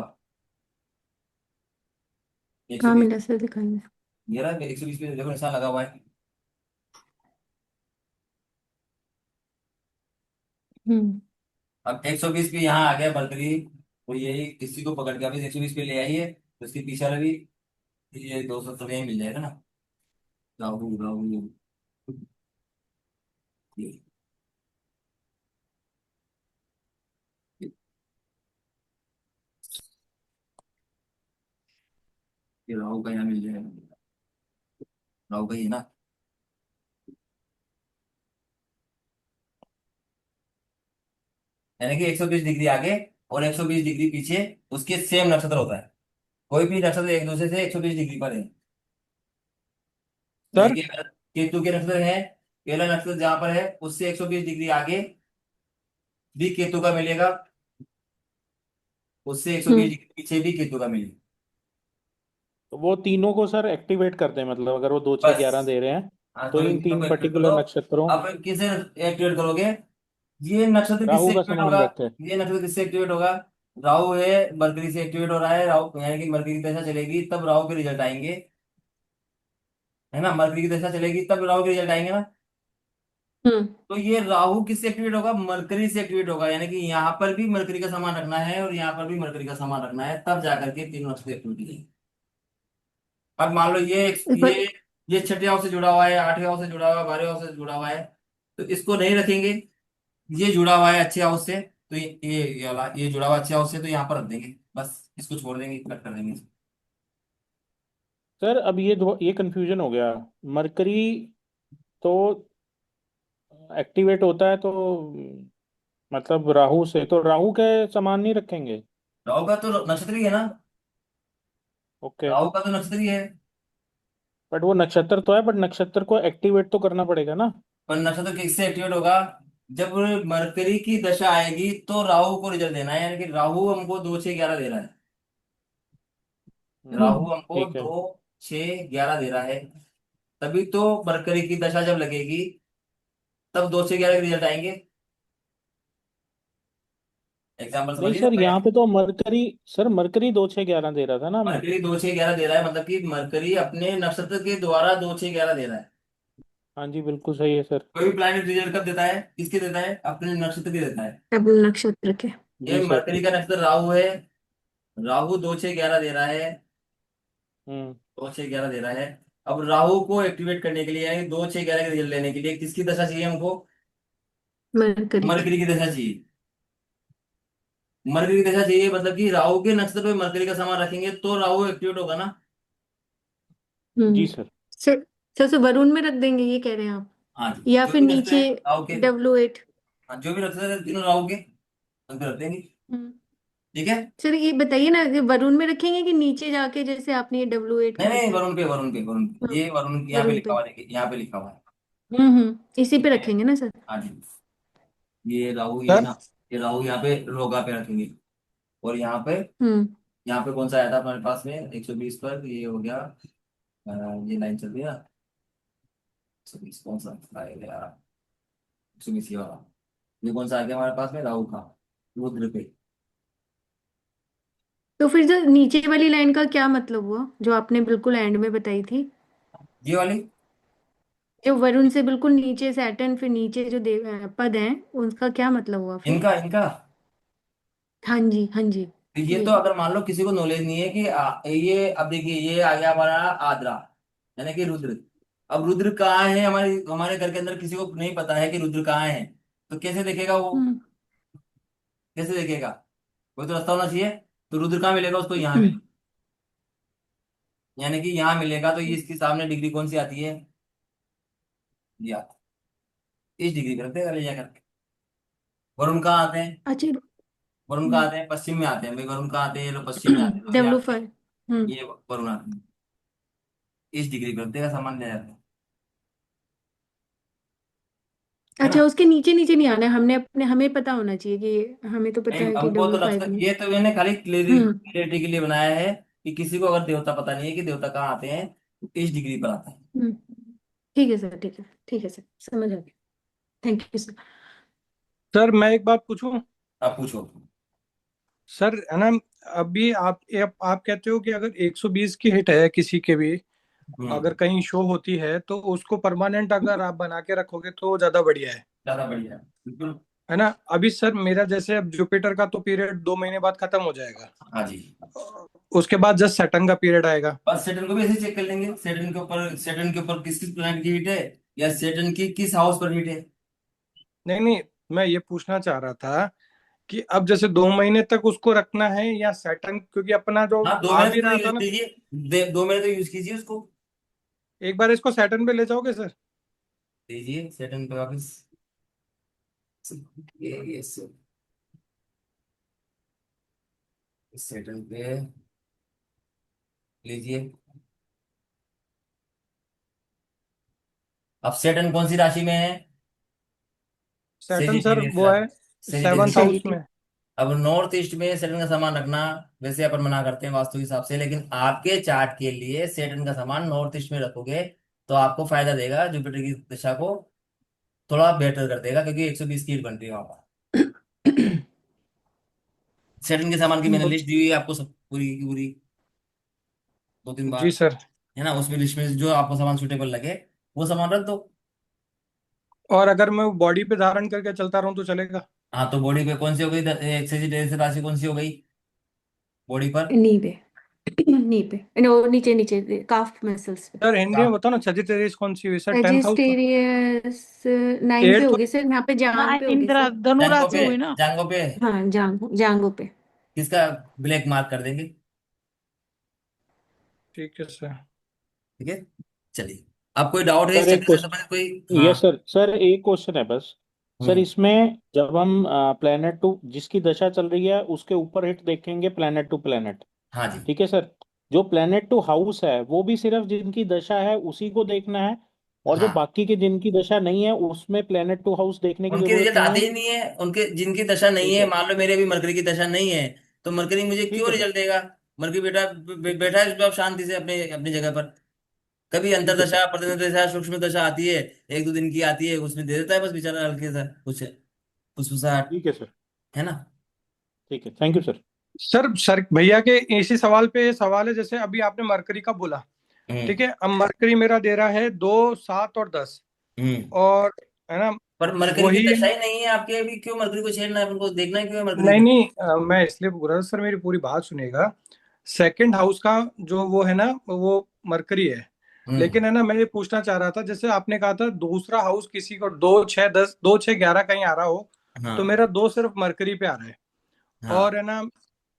एक सौ कहाँ बीस मिला सर, दिखाइए। ये रहा 120 पे देखो निशान लगा हुआ है। हम्म अब 120 पे यहाँ आ गया मरकरी, तो यही इसी को पकड़ के आप 120 पे ले आइए, तो इसके पीछे वाला भी ये 270 यही मिल जाएगा ना। राहु राहु ये ये राहु का यहाँ मिल जाएगा, राहु का ही है ना। यानी कि 120 डिग्री आगे और 120 डिग्री पीछे उसके सेम नक्षत्र होता है। कोई भी नक्षत्र एक दूसरे से 120 डिग्री पर है। यानी सर कि अगर केतु के नक्षत्र है, पहला नक्षत्र जहां पर है उससे 120 डिग्री आगे भी केतु का मिलेगा, उससे 120 हम्म डिग्री पीछे भी केतु का मिलेगा। तो वो तीनों को सर एक्टिवेट करते हैं, मतलब अगर वो 2 6 11 बस। दे रहे हैं हाँ, तो तो इन इन तीनों को तीन एक्टिवेट कर दो। पर्टिकुलर नक्षत्रों। अब किसे एक्टिवेट करोगे? ये नक्षत्र राहु किससे का एक्टिवेट संबंध होगा? रखते हैं। ये नक्षत्र किससे एक्टिवेट होगा? राहु है, मरकरी से एक्टिवेट हो रहा है। राहु यानी कि मरकरी की दशा चलेगी तब राहु के रिजल्ट आएंगे, है ना। मरकरी की दशा चलेगी तब राहु के रिजल्ट आएंगे ना। हम्म तो ये राहु किससे एक्टिवेट होगा? मरकरी से एक्टिवेट होगा। यानी कि यहाँ पर भी मरकरी का सामान रखना है और यहाँ पर भी मरकरी का सामान रखना है, तब जाकर के तीनों नक्षत्र एक्टिवेट होंगे। अब मान लो ये पर ये ये छठे हाउस से जुड़ा हुआ है, आठवें हाउस से जुड़ा हुआ है, 12वें हाउस से जुड़ा हुआ है, तो इसको नहीं रखेंगे। ये जुड़ा हुआ है अच्छे हाउस से, तो ये जुड़ा हुआ अच्छे हाउस से, तो यहाँ पर रख देंगे, बस इसको छोड़ देंगे, कट कर देंगे। सर अब ये कंफ्यूजन हो गया। मरकरी तो एक्टिवेट होता है तो मतलब राहु से, तो राहु के समान नहीं रखेंगे। राहु का तो नक्षत्र ही है ना। ओके। राहु का तो नक्षत्र ही है। बट वो नक्षत्र तो है, बट नक्षत्र को एक्टिवेट तो करना पड़ेगा ना। पर नक्षत्र किससे एक्टिवेट होगा? जब मरकरी की दशा आएगी तो राहु को रिजल्ट देना है। यानी कि राहु हमको 2 6 11 दे रहा है। राहु हमको ठीक है। 2 6 11 दे रहा है, तभी तो मरकरी की दशा जब लगेगी तब 2 6 11 के रिजल्ट आएंगे। एग्जाम्पल नहीं समझिए सर, ना। यहाँ पे तो मरकरी, सर मरकरी 2 6 11 दे रहा था ना हमें। मरकरी 2 6 11 दे रहा है, मतलब कि मरकरी अपने नक्षत्र के द्वारा 2 6 11 दे रहा है। हाँ जी, बिल्कुल सही है सर। कोई भी प्लैनेट रिजल्ट कब देता है? किसके देता है? अपने नक्षत्र के देता है। अब नक्षत्र के। ये जी सर। मरकरी का नक्षत्र राहु है। राहु 2 6 11 दे रहा है। हम्म 2 6 11 दे रहा है। अब राहु को एक्टिवेट करने के लिए, यानी 2 6 11 के रिजल्ट लेने के लिए किसकी दशा चाहिए हमको? मरकरी की। मरकरी की दशा चाहिए। मरकरी की दशा चाहिए, मतलब कि राहु के नक्षत्र पे मरकरी का सामान रखेंगे तो राहु एक्टिवेट होगा ना। जी हम्म सर। सर सर वरुण में रख देंगे ये कह रहे हैं आप, हाँ जी, या जो फिर भी नक्षत्र है नीचे राहु के। W8। हाँ, जो भी नक्षत्र है तीनों राहु के उन पे रख देंगे। हम्म ठीक है। सर ये बताइए ना कि वरुण में रखेंगे कि नीचे जाके जैसे आपने ये W8 नहीं का नहीं, बताया। वरुण पे, वरुण पे, वरुण पे, हाँ ये वरुण यहाँ पे वरुण लिखा पे। हुआ है, देखिए यहाँ पे लिखा हुआ है। इसी पे ठीक है। रखेंगे ना सर। हाँ जी। ये राहु, ये सर ना, ये राहु यहाँ पे रोगा पे रखेंगे। और हम्म यहाँ पे कौन सा आया था हमारे पास में? 120 पर ये हो गया। ये लाइन चल रही है ना। 120 कौन सा आएगा यार? 120 ये वाला। ये कौन सा आ गया हमारे पास में? राहु का रुद्र पे। तो फिर जो नीचे वाली लाइन का क्या मतलब हुआ जो आपने बिल्कुल एंड में बताई थी? ये वाली, जो वरुण से बिल्कुल नीचे सैटर्न, फिर नीचे जो पद हैं उनका क्या मतलब हुआ फिर? इनका इनका हाँ जी हाँ जी। तो ये ये तो अगर मान लो किसी को नॉलेज नहीं है कि ये, अब देखिए ये आ गया हमारा आद्रा, यानी कि रुद्र। अब रुद्र कहाँ है? हमारे हमारे घर के अंदर किसी को नहीं पता है कि रुद्र कहाँ है, तो कैसे देखेगा वो? हम्म कैसे देखेगा? कोई तो रास्ता होना चाहिए। तो रुद्र कहाँ मिलेगा उसको? यहाँ हम्म, मिलेगा। यानी कि यहाँ मिलेगा, तो ये इसके सामने डिग्री कौन सी आती है? ये आती है। इस डिग्री पे रखते हैं ले जाकर के। वरुण कहाँ आते हैं? अच्छा। वरुण कहाँ आते हैं? पश्चिम में आते हैं भाई। वरुण कहाँ आते हैं? ये लोग पश्चिम में आते हैं, तो यहाँ पे W5। हम्म ये वरुण आते हैं। इस डिग्री पे रखते हैं, सामान ले जाते हैं, है अच्छा, ना। उसके नीचे नीचे नहीं आना है, हमने अपने हमें पता होना चाहिए कि हमें तो पता नहीं, है कि हमको तो W5 में। ये तो मैंने खाली हम्म क्लियरिटी के लिए बनाया है कि किसी को अगर देवता पता नहीं है कि देवता कहाँ आते हैं, तो इस डिग्री पर आता है। हम्म ठीक है सर, ठीक है, ठीक है सर, समझ आ गया। Thank you sir. सर मैं एक बात पूछूं? आप पूछो। सर है ना, अभी आप कहते हो कि अगर 120 की हिट है किसी के भी, अगर हम्म। कहीं शो होती है तो उसको परमानेंट अगर आप बना के रखोगे तो ज्यादा बढ़िया है। ज्यादा बढ़िया है, बिल्कुल। है ना। अभी सर मेरा जैसे अब जुपिटर का तो पीरियड 2 महीने बाद खत्म हो जाएगा, हाँ जी। उसके बाद जस्ट सैटर्न का पीरियड आएगा। बस सेटन को भी ऐसे चेक कर लेंगे, सेटन के ऊपर किस किस प्लैनेट की हीट है, या सेटन की किस हाउस पर हीट है। नहीं नहीं, मैं ये पूछना चाह रहा था कि अब जैसे 2 महीने तक उसको रखना है या सैटर्न, क्योंकि अपना जो हाँ, दो आ महीने भी तक तो रहा था यूज ना। कीजिए, 2 महीने तक यूज कीजिए उसको। एक बार इसको सैटर्न पे ले जाओगे सर? दीजिए सेटन पे वापस, ये सेटन पे लीजिए। अब सेटन कौन सी राशि में है? सैटर्न सर सेजिटेरियस वो है सेजिटेरियस 7th हाउस में। अब नॉर्थ ईस्ट में सेटन का सामान रखना वैसे अपन मना करते हैं वास्तु के हिसाब से, लेकिन आपके चार्ट के लिए सेटन का सामान नॉर्थ ईस्ट में रखोगे तो आपको फायदा देगा, जुपिटर की दिशा को थोड़ा बेटर कर देगा, क्योंकि 120 की बन रही है वहां पर। सेटन के सामान की मैंने लिस्ट दी हुई है आपको, सब पूरी की पूरी, 2 3 बार, जी सर। है ना। उसमें लिस्ट में जो आपको सामान सुटेबल लगे वो सामान रख दो। और अगर मैं बॉडी पे धारण करके चलता रहूं तो चलेगा? हाँ, तो बॉडी पे कौन सी हो गई, सेजिटेरियस राशि कौन सी हो गई बॉडी पर? नी पे। नी पे, नो, नीचे नीचे काफ मसल्स पे। सर हिंदी में बताओ ना, सजिटेरियस कौन सी हुई सर? 10th house? सेजिटेरियस 9 पे 8th? होगी सर, यहाँ पे जांग पे होगी इंद्रा सर। धनु जांगो राशि पे, हुई ना। जांगो पे हाँ, जांगो पे। किसका ब्लैक मार्क कर देंगे। ठीक है सर। ठीक है, चलिए। अब कोई डाउट है इस सर एक चक्कर से क्वेश्चन, संबंधित कोई? यस हाँ। सर, सर एक क्वेश्चन है बस। सर हम्म। इसमें जब हम प्लेनेट टू जिसकी दशा चल रही है उसके ऊपर हिट देखेंगे प्लेनेट टू प्लेनेट, हाँ जी। ठीक है सर। जो प्लेनेट टू हाउस है वो भी सिर्फ जिनकी दशा है उसी को देखना है, और जो हाँ, बाकी की जिनकी दशा नहीं है उसमें प्लेनेट टू हाउस देखने की उनके जरूरत रिजल्ट नहीं आते है? ही नहीं है, उनके जिनकी दशा नहीं ठीक है, है, मान लो मेरे अभी मरकरी की दशा नहीं है, तो मरकरी मुझे ठीक क्यों है सर, रिजल्ट देगा? मरकरी बेटा बैठा है चुपचाप शांति से अपने अपनी जगह पर। कभी ठीक है अंतरदशा, सर, प्रतिनिधि दशा, सूक्ष्म दशा आती है, 1 2 दिन की आती है, उसमें दे देता है बस बेचारा हल्के सा कुछ फुसफुसाहट, ठीक है सर, है ना। ठीक है, थैंक यू सर। सर भैया के इसी सवाल पे सवाल है, जैसे अभी आपने मरकरी का बोला, ठीक हम्म। है। अब मरकरी मेरा दे रहा है 2 7 और 10, हम्म। और है ना पर मरकरी की वही। दशा ही नहीं है आपके अभी, क्यों मरकरी को छेड़ना है, अपन को देखना है क्यों है मरकरी नहीं को? नहीं, मैं इसलिए बोल रहा था सर, मेरी पूरी बात सुनिएगा। 2nd हाउस का जो वो है ना, वो मरकरी है। हम्म। लेकिन है ना, मैं ये पूछना चाह रहा था, जैसे आपने कहा था दूसरा हाउस किसी को 2 6 10 2 6 11 कहीं आ रहा हो, तो हाँ। मेरा 2 सिर्फ मरकरी पे आ रहा है। हाँ, और है ना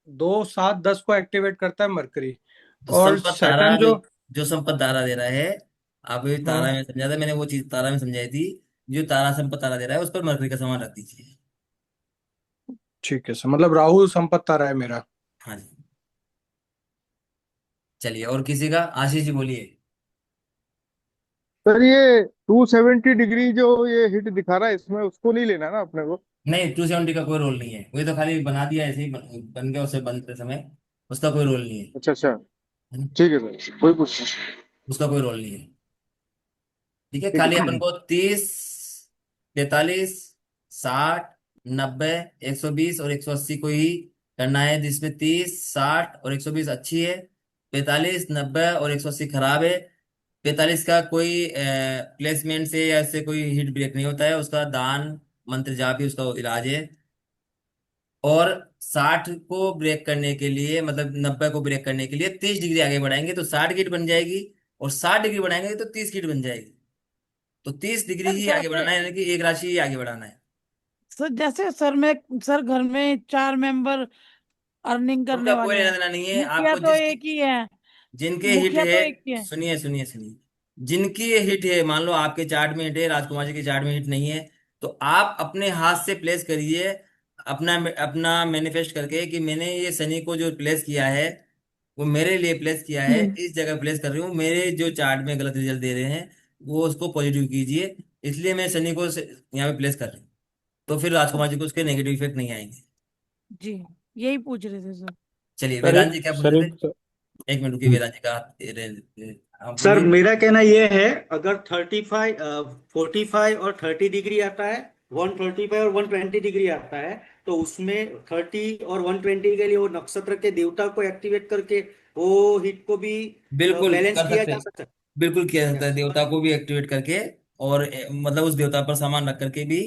2 7 10 को एक्टिवेट करता है मरकरी। तो और संपत तारा सैटर्न जो जो। जो संपत तारा दे रहा है, आप ये तारा हाँ, में समझा था मैंने, वो चीज तारा में समझाई थी। जो तारा संपत तारा दे रहा है उस पर मरकरी का सामान रख दीजिए। ठीक है सर, मतलब राहु संपत्ति आ रहा है मेरा। हाँ जी। चलिए, और किसी का? आशीष जी बोलिए। सर ये 270 डिग्री जो ये हिट दिखा रहा है इसमें उसको नहीं लेना ना अपने को? नहीं, 270 का कोई रोल नहीं है, वही तो खाली बना दिया ऐसे ही, बन गया उसे बनते समय, उसका कोई रोल नहीं है। अच्छा अच्छा, है ना? ठीक है सर, कोई पूछ नहीं। उसका कोई रोल नहीं है। ठीक है, ठीक खाली अपन है। को 30 45 60 90 120 और 180 को ही करना है, जिसमें 30 60 और 120 अच्छी है, 45 90 और 180 खराब है। 45 का कोई प्लेसमेंट से या इससे कोई हिट ब्रेक नहीं होता है, उसका दान मंत्र जाप ही उसका इलाज है। और 60 को ब्रेक करने के लिए, मतलब 90 को ब्रेक करने के लिए 30 डिग्री आगे बढ़ाएंगे तो 60 गिट बन जाएगी, और 60 डिग्री बढ़ाएंगे तो 30 गिट बन जाएगी। तो 30 डिग्री सर ही आगे जैसे बढ़ाना है, यानी कि एक राशि ही आगे बढ़ाना है। सर जैसे सर घर में 4 मेंबर अर्निंग करने उनका कोई वाले लेना हैं। देना नहीं है मुखिया आपको, तो जिसकी एक ही है। जिनके हिट मुखिया है। तो एक ही है। सुनिए सुनिए सुनिए, जिनकी हिट है, मान लो आपके चार्ट में हिट है, राजकुमार जी के चार्ट में हिट नहीं है, तो आप अपने हाथ से प्लेस करिए, अपना अपना मैनिफेस्ट करके कि मैंने ये शनि को जो प्लेस किया है वो मेरे लिए प्लेस किया है, हम्म। इस जगह प्लेस कर रही हूँ, मेरे जो चार्ट में गलत रिजल्ट दे रहे हैं वो उसको पॉजिटिव कीजिए, इसलिए मैं शनि को यहाँ पे प्लेस कर रही हूँ। तो फिर राजकुमार जी को उसके नेगेटिव इफेक्ट नहीं आएंगे। जी, यही पूछ रहे थे सर। चलिए, सर वेदांत एक जी क्या पूछ सर रहे थे? एक एक मिनट रुकिए, वेदांत जी का आप सर बोलिए। मेरा कहना यह है, अगर 45 और 30 डिग्री आता है, 135 और 120 डिग्री आता है, तो उसमें 30 और 120 के लिए वो नक्षत्र के देवता को एक्टिवेट करके वो हिट को भी बिल्कुल बैलेंस कर किया सकते जा हैं, सकता है बिल्कुल किया क्या? जाता है, देवता को भी एक्टिवेट करके, और मतलब उस देवता पर सामान रख करके भी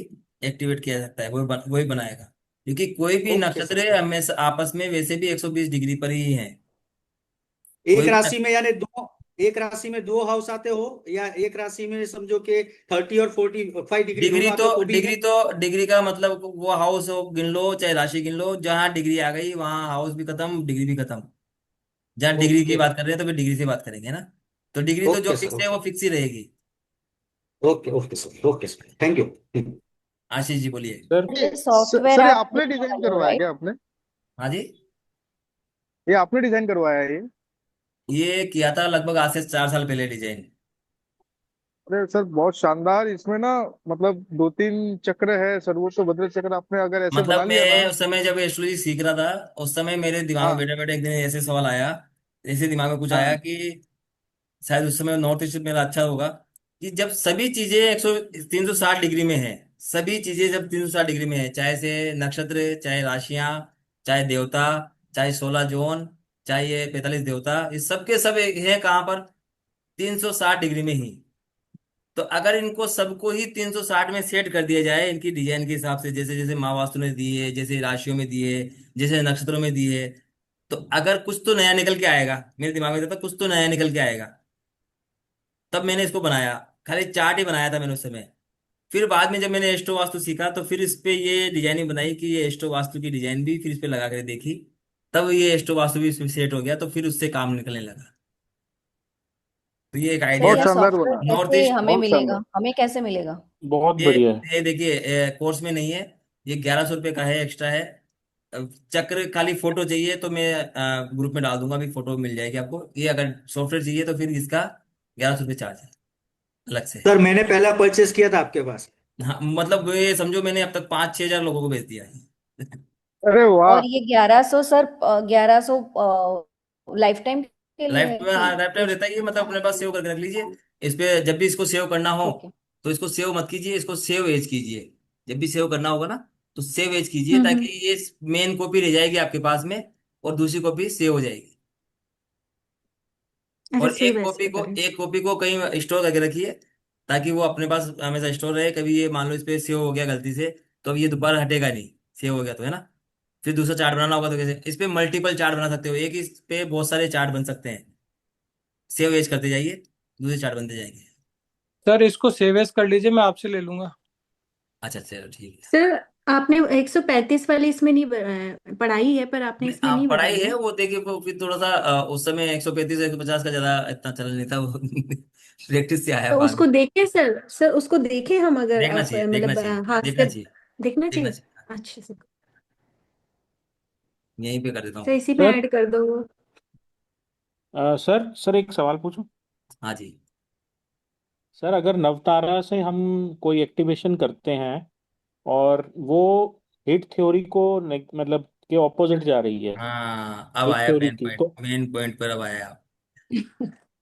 एक्टिवेट किया जाता है, वही बनाएगा, क्योंकि कोई भी ओके सर। नक्षत्र हमेशा आपस में वैसे भी 120 डिग्री पर ही है। एक कोई भी राशि में यानी दो, एक राशि में दो हाउस आते हो, या एक राशि में समझो कि 30 और 45 डिग्री डिग्री दोनों तो आते हो तो भी है? डिग्री का मतलब वो हाउस हो गिन लो चाहे राशि गिन लो, जहाँ डिग्री आ गई वहां हाउस भी खत्म, डिग्री भी खत्म। जहाँ डिग्री की ओके बात कर रहे हैं तो फिर डिग्री से बात करेंगे ना। तो डिग्री तो जो ओके सर। फिक्स है वो फिक्स ही रहेगी। Okay okay sir, okay sir, thank you. Ashish ji बोलिए। सर ये सॉफ्टवेयर सर ये आप आपने डिजाइन हेलो करवाया राइट? क्या आपने? हाँ जी। ये आपने डिजाइन करवाया है ये? ये किया था लगभग आज से 4 साल पहले डिजाइन। अरे सर बहुत शानदार इसमें ना, मतलब दो तीन चक्र है सर्वोच्च चक्र, आपने अगर ऐसे बना मतलब लिया ना। मैं उस समय जब एस्ट्रोलॉजी सीख रहा था, उस समय मेरे दिमाग में हाँ बैठे बैठे एक दिन ऐसे सवाल आया, ऐसे दिमाग में कुछ आया हाँ कि शायद उस समय नॉर्थ ईस्ट मेरा अच्छा होगा, कि जब सभी चीजें 360 डिग्री में है, सभी चीजें जब 360 डिग्री में है, चाहे से नक्षत्र, चाहे राशियां, चाहे देवता, चाहे 16 जोन, चाहे ये 45 देवता, ये सबके सब है कहाँ पर? 360 डिग्री में ही। तो अगर इनको सबको ही 360 में सेट कर दिया जाए इनकी डिजाइन के हिसाब से, जैसे जैसे माँ वास्तु ने दी है, जैसे राशियों में दी है, जैसे नक्षत्रों में दी है, तो अगर कुछ तो नया निकल के आएगा, मेरे दिमाग में था कुछ तो नया निकल के आएगा। तब मैंने इसको बनाया, खाली चार्ट ही बनाया था मैंने उस समय। फिर बाद में जब मैंने एस्ट्रो वास्तु सीखा तो फिर इस पे ये डिजाइनिंग बनाई कि ये एस्ट्रो वास्तु की डिजाइन भी फिर इस पे लगा कर देखी, तब ये एस्ट्रो वास्तु भी इसमें सेट हो गया, तो फिर उससे काम निकलने लगा। तो ये एक तो आइडिया बहुत ये था। शानदार सॉफ्टवेयर बना, नॉर्थ कैसे ईस्ट। हमें बहुत मिलेगा, शानदार। हमें कैसे मिलेगा? बहुत ये बढ़िया है। ये देखिए कोर्स में नहीं है, ये 1100 रुपये का है, एक्स्ट्रा है। चक्र खाली फोटो चाहिए तो मैं ग्रुप में डाल दूंगा, भी फोटो मिल जाएगी आपको। ये अगर सॉफ्टवेयर चाहिए तो फिर इसका 1100 रुपये चार्ज है अलग से। सर मैंने पहला परचेस किया था आपके पास। हाँ मतलब ये समझो मैंने अब तक 5-6 हजार लोगों को भेज दिया है। अरे वाह। और ये 1100 सर, 1100 लाइफ टाइम के लिए लाइफ है में, कि हाँ लाइफ टाइम कुछ? रहता है, ये मतलब अपने पास सेव करके रख लीजिए। इस पे जब भी इसको सेव करना हो ठीक है। तो इसको सेव मत कीजिए, इसको सेव एज कीजिए। जब भी सेव करना होगा ना तो सेव एज कीजिए, ताकि हम्म। ये मेन कॉपी रह जाएगी आपके पास में और दूसरी कॉपी सेव हो जाएगी। अच्छा, और सेव एज पे करें। एक कॉपी को कहीं स्टोर करके रखिए, ताकि वो अपने पास हमेशा स्टोर रहे। कभी ये मान लो इस पे सेव हो गया गलती से, तो अब ये दोबारा हटेगा नहीं, सेव हो गया तो, है ना। फिर दूसरा चार्ट बनाना होगा तो कैसे? इस पे मल्टीपल चार्ट बना सकते हो, एक इस पे बहुत सारे चार्ट बन सकते हैं। सेव एज करते जाइए, दूसरे चार्ट बनते जाएंगे। सर इसको सेव एज कर लीजिए, मैं आपसे ले लूंगा। अच्छा चलो ठीक है। सर आपने 135 वाली इसमें नहीं पढ़ाई है, पर आपने इसमें नहीं पढ़ाई बनाई है है। वो, देखिए वो फिर थोड़ा सा उस समय 135 150 का ज्यादा इतना चलन नहीं था वो। प्रैक्टिस से आया तो बाद उसको में। देखें सर, सर उसको देखें हम, अगर देखना चाहिए, देखना मतलब चाहिए, हाथ देखना से चाहिए, देखना देखना चाहिए। चाहिए। अच्छे से। यहीं पे कर देता तो हूँ। इसी में सर ऐड कर दो वो। सर एक सवाल पूछूं? हाँ जी। सर अगर नवतारा से हम कोई एक्टिवेशन करते हैं और वो हिट थ्योरी को मतलब के ऑपोजिट जा रही है, हाँ अब हिट आया थ्योरी मेन की, पॉइंट, तो मेन पॉइंट पर अब आया आप।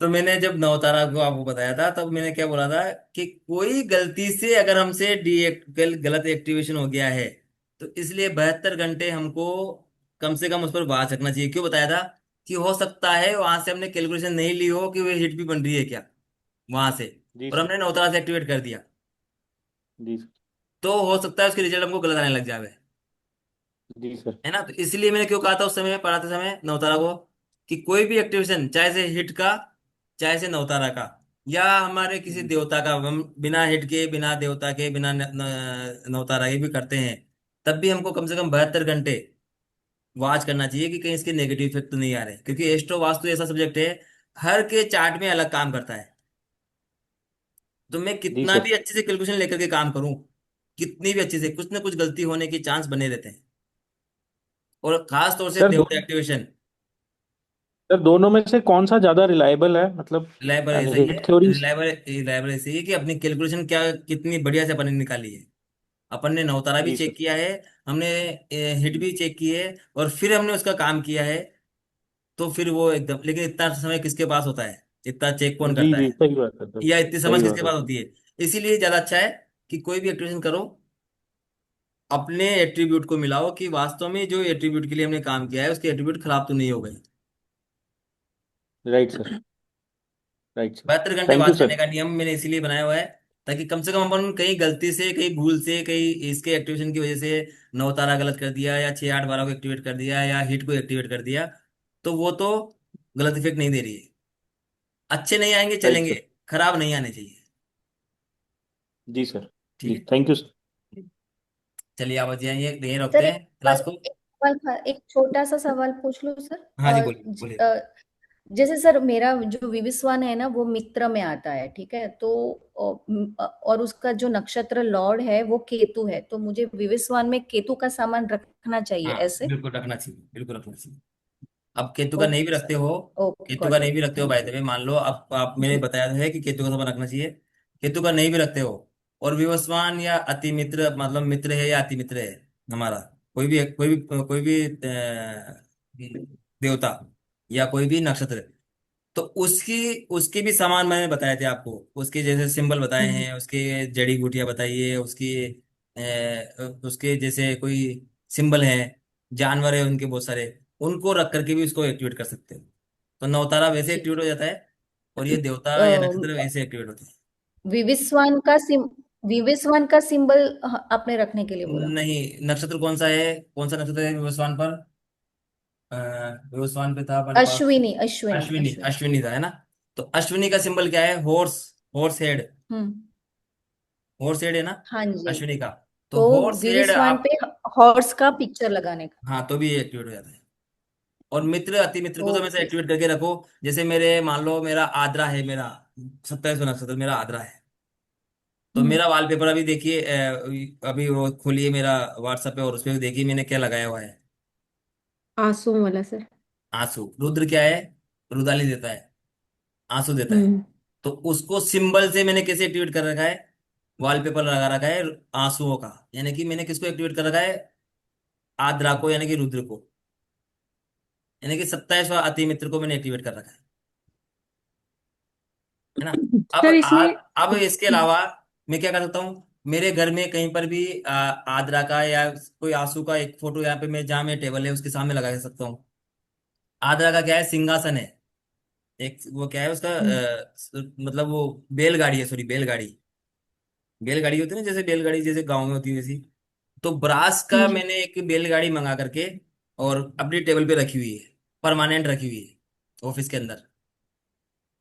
तो मैंने जब नवतारा को आपको बताया था तब मैंने क्या बोला था, कि कोई गलती से अगर हमसे गलत एक्टिवेशन हो गया है, तो इसलिए 72 घंटे हमको कम से कम उस पर वाच रखना चाहिए। क्यों बताया था? कि हो सकता है वहां से हमने कैलकुलेशन नहीं ली हो कि वो हिट भी बन रही है क्या वहां से, जी और सर। हमने नवतारा से एक्टिवेट कर दिया, जी सर। तो हो सकता है उसके रिजल्ट हमको गलत आने लग जाए, जी सर। है ना। तो इसलिए मैंने क्यों कहा था उस समय पढ़ाते समय नवतारा को, कि कोई भी एक्टिवेशन चाहे से हिट का, चाहे से नवतारा का, या हमारे किसी जी देवता का, हम बिना हिट के, बिना देवता के, बिना नवतारा के भी करते हैं, तब भी हमको कम से कम 72 घंटे वॉच करना चाहिए कि कहीं इसके नेगेटिव इफेक्ट तो नहीं आ रहे, क्योंकि एस्ट्रो वास्तु ऐसा सब्जेक्ट है, हर के चार्ट में अलग काम करता है। तो मैं जी कितना सर। भी अच्छे से कैलकुलेशन लेकर के काम करूं, कितनी भी अच्छे से, कुछ ना कुछ गलती होने के चांस बने रहते हैं। और खास तौर से सर देवता एक्टिवेशन, सर दोनों में से कौन सा ज्यादा रिलायबल है, मतलब रिलायबल ऐसा ही है। Hit theory? रिलायबल रिलायबल ऐसे ही है कि अपनी कैलकुलेशन क्या कितनी बढ़िया से अपन ने निकाली है। अपन ने नवतारा भी जी चेक सर। किया है, हमने हिट भी चेक की है, और फिर हमने उसका काम किया है। तो फिर वो एकदम, लेकिन इतना समय किसके पास होता है, इतना चेक कौन जी करता जी है, सही बात है सर। या इतनी समझ सही किसके बात है पास सर। होती है। इसीलिए ज्यादा अच्छा है कि कोई भी एक्टिवेशन करो, अपने एट्रीब्यूट को मिलाओ, कि वास्तव में जो एट्रीब्यूट के लिए हमने काम किया है उसके एट्रीब्यूट खराब तो नहीं हो गए। Right sir. Right sir. 72 घंटे थैंक यू बात करने सर। का नियम मैंने इसीलिए बनाया हुआ है, ताकि कम से कम अपन कहीं गलती से, कहीं भूल से, कहीं इसके एक्टिवेशन की वजह से 9 तारा गलत कर दिया, या 6 8 12 को एक्टिवेट कर दिया, या हिट को एक्टिवेट कर दिया, तो वो तो गलत इफेक्ट नहीं दे रही है। अच्छे नहीं आएंगे राइट चलेंगे, सर। खराब नहीं आने चाहिए। जी सर। ठीक जी, है, थैंक यू सर। चलिए आप जाइए, यहीं सर रखते एक हैं क्लास सवाल को। एक सवाल था, एक छोटा सा सवाल पूछ लूं सर? हाँ जी, बोलिए बोलिए। जैसे सर मेरा जो विविस्वान है ना वो मित्र में आता है, ठीक है? तो और उसका जो नक्षत्र लॉर्ड है वो केतु है, तो मुझे विविस्वान में केतु का सामान रखना चाहिए हाँ ऐसे? बिल्कुल रखना चाहिए, बिल्कुल रखना चाहिए। अब केतु का नहीं भी ओके रखते सर। हो, ओके, केतु का गॉट नहीं इट, भी रखते हो, बाय थैंक द यू। वे मान लो आप मैंने जी। बताया है कि केतु का सामान रखना चाहिए। केतु का नहीं भी रखते हो, और विवस्वान या अति मित्र, मतलब मित्र है या अति मित्र है हमारा, कोई भी देवता या कोई भी नक्षत्र, तो उसकी उसके भी सामान मैंने बताए थे आपको। उसके जैसे सिंबल बताए हम्म। हैं, उसके जड़ी बूटियां बताइए, उसके जैसे कोई सिंबल है, जानवर है उनके बहुत सारे, उनको रख करके भी उसको एक्टिवेट कर सकते हो। तो नवतारा वैसे ठीक एक्टिवेट हो जाता है, और ये देवता या नक्षत्र है। वैसे एक्टिवेट होते हैं। विविस्वान का विविस्वान का सिंबल आपने रखने के लिए बोला? नहीं, नक्षत्र कौन सा है, कौन सा नक्षत्र है विवस्वान पर? अ, विवस्वान पे था अपने पास, अश्विनी, अश्विनी, अश्विनी, अश्विनी। अश्विनी था है ना। तो अश्विनी का सिंबल क्या है? हॉर्स, हॉर्स हेड, हम्म। हॉर्स हेड है ना हाँ जी। अश्विनी का। तो तो हॉर्स हेड विविस्वान आप, पे हॉर्स का पिक्चर लगाने का? हाँ तो भी एक्टिवेट हो जाता है। और मित्र, अति मित्र को तो हमेशा ओके। एक्टिवेट करके रखो। जैसे मेरे मान लो मेरा आद्रा है, मेरा 27वां नक्षत्र मेरा आद्रा है, तो हम्म। मेरा वॉलपेपर अभी देखिए, अभी वो खोलिए मेरा व्हाट्सएप पे, और उस पर देखिए मैंने क्या लगाया हुआ है। आंसू वाला सर। आंसू, रुद्र क्या है? रुदाली देता है, आंसू देता है। हम्म। तो उसको सिंबल से मैंने कैसे एक्टिवेट कर रखा है? वॉलपेपर लगा रखा है आंसुओं का, यानी कि मैंने किसको एक्टिवेट कर रखा है? आद्रा को, यानी कि रुद्र को, यानी कि 27वां अति मित्र को मैंने एक्टिवेट कर रखा है ना। अब सर इसमें अब इसके अलावा मैं क्या कर सकता हूँ? मेरे घर में कहीं पर भी आद्रा का या कोई आंसू का एक फोटो यहाँ पे, मैं जहाँ में टेबल है उसके सामने लगा सकता हूँ। आद्रा का क्या है? सिंहासन है। एक वो क्या है उसका, मतलब वो बैलगाड़ी है, सॉरी बैलगाड़ी, बैलगाड़ी होती है ना, जैसे बैलगाड़ी जैसे गाँव में होती है वैसी। तो ब्रास हाँ का जी। मैंने एक बैलगाड़ी मंगा करके और अपनी टेबल पे रखी हुई है, परमानेंट रखी हुई है ऑफिस के अंदर।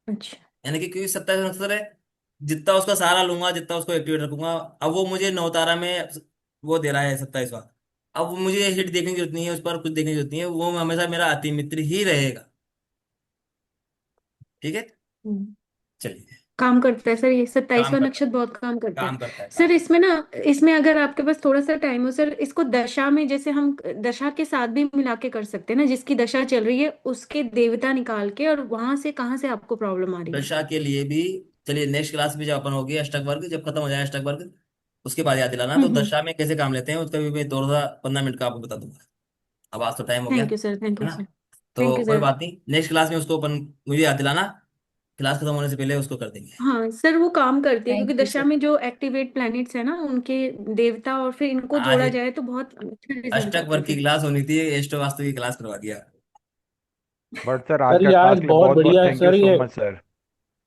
अच्छा। यानी कि क्योंकि 27 नक्षत्र है, जितना उसका सहारा लूंगा, जितना उसको एक्टिवेट रखूंगा। अब वो मुझे नवतारा में वो दे रहा है 27वां, अब वो मुझे हिट देखने की जरूरत नहीं है, उस पर कुछ देखने की जरूरत नहीं है, वो हमेशा मेरा अति मित्र ही रहेगा। ठीक है, हम्म। चलिए। काम करता है सर, ये काम 27वां करता नक्षत्र बहुत काम करता है। काम करता है, काम सर करता इसमें ना, इसमें अगर आपके पास थोड़ा सा टाइम हो सर, इसको दशा में, जैसे हम दशा के साथ भी मिला के कर सकते हैं ना, जिसकी दशा चल रही है उसके देवता निकाल के, और वहां से कहाँ से आपको प्रॉब्लम आ है। रही है? दशा के लिए भी, चलिए नेक्स्ट क्लास में जब अपन होगी अष्टक वर्ग, जब खत्म हो जाए अष्टक वर्ग, उसके बाद याद दिलाना। तो हम्म। दशा में कैसे काम लेते हैं उसका भी मैं 2 15 मिनट का आपको बता दूंगा। अब आज तो टाइम हो गया थैंक यू है सर, थैंक यू ना। सर। थैंक तो यू कोई सर। बात नहीं, नेक्स्ट क्लास में उसको अपन, मुझे याद दिलाना, क्लास खत्म होने से पहले उसको कर देंगे। हाँ सर, वो काम करती है क्योंकि थैंक यू दशा सर। में जो एक्टिवेट प्लैनेट्स है ना उनके देवता, और फिर इनको आज जोड़ा जाए तो बहुत अच्छे रिजल्ट अष्टक आते वर्ग हैं की फिर। क्लास होनी थी, एस्ट्रो वास्तु की क्लास करवा दिया। बट सर आज सर का ये क्लास आज के लिए बहुत बहुत बहुत बढ़िया है थैंक यू सर। सो ये मच सर।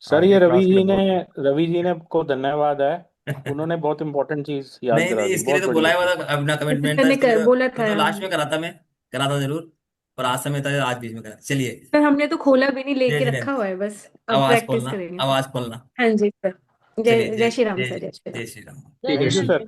सर आज ये के क्लास के लिए बहुत रवि जी ने को धन्यवाद है। उन्होंने बहुत इंपॉर्टेंट चीज याद नहीं करा नहीं, दी, इसके लिए बहुत तो बढ़िया बुलाया हुआ सर। था, अपना कमिटमेंट सर था ने इसके लिए, बोला वो था। तो लास्ट में करा था मैं, करा था जरूर, पर आज समय था, आज बीच में करा। चलिए, सर हमने तो खोला भी नहीं, जय लेके श्री राम। रखा हुआ है बस, अब आवाज प्रैक्टिस खोलना, करेंगे सर। आवाज खोलना। हाँ जी सर। चलिए, जय जय जय श्री राम जय सर, जय श्री राम। जय Shri Ram. Thank you sir.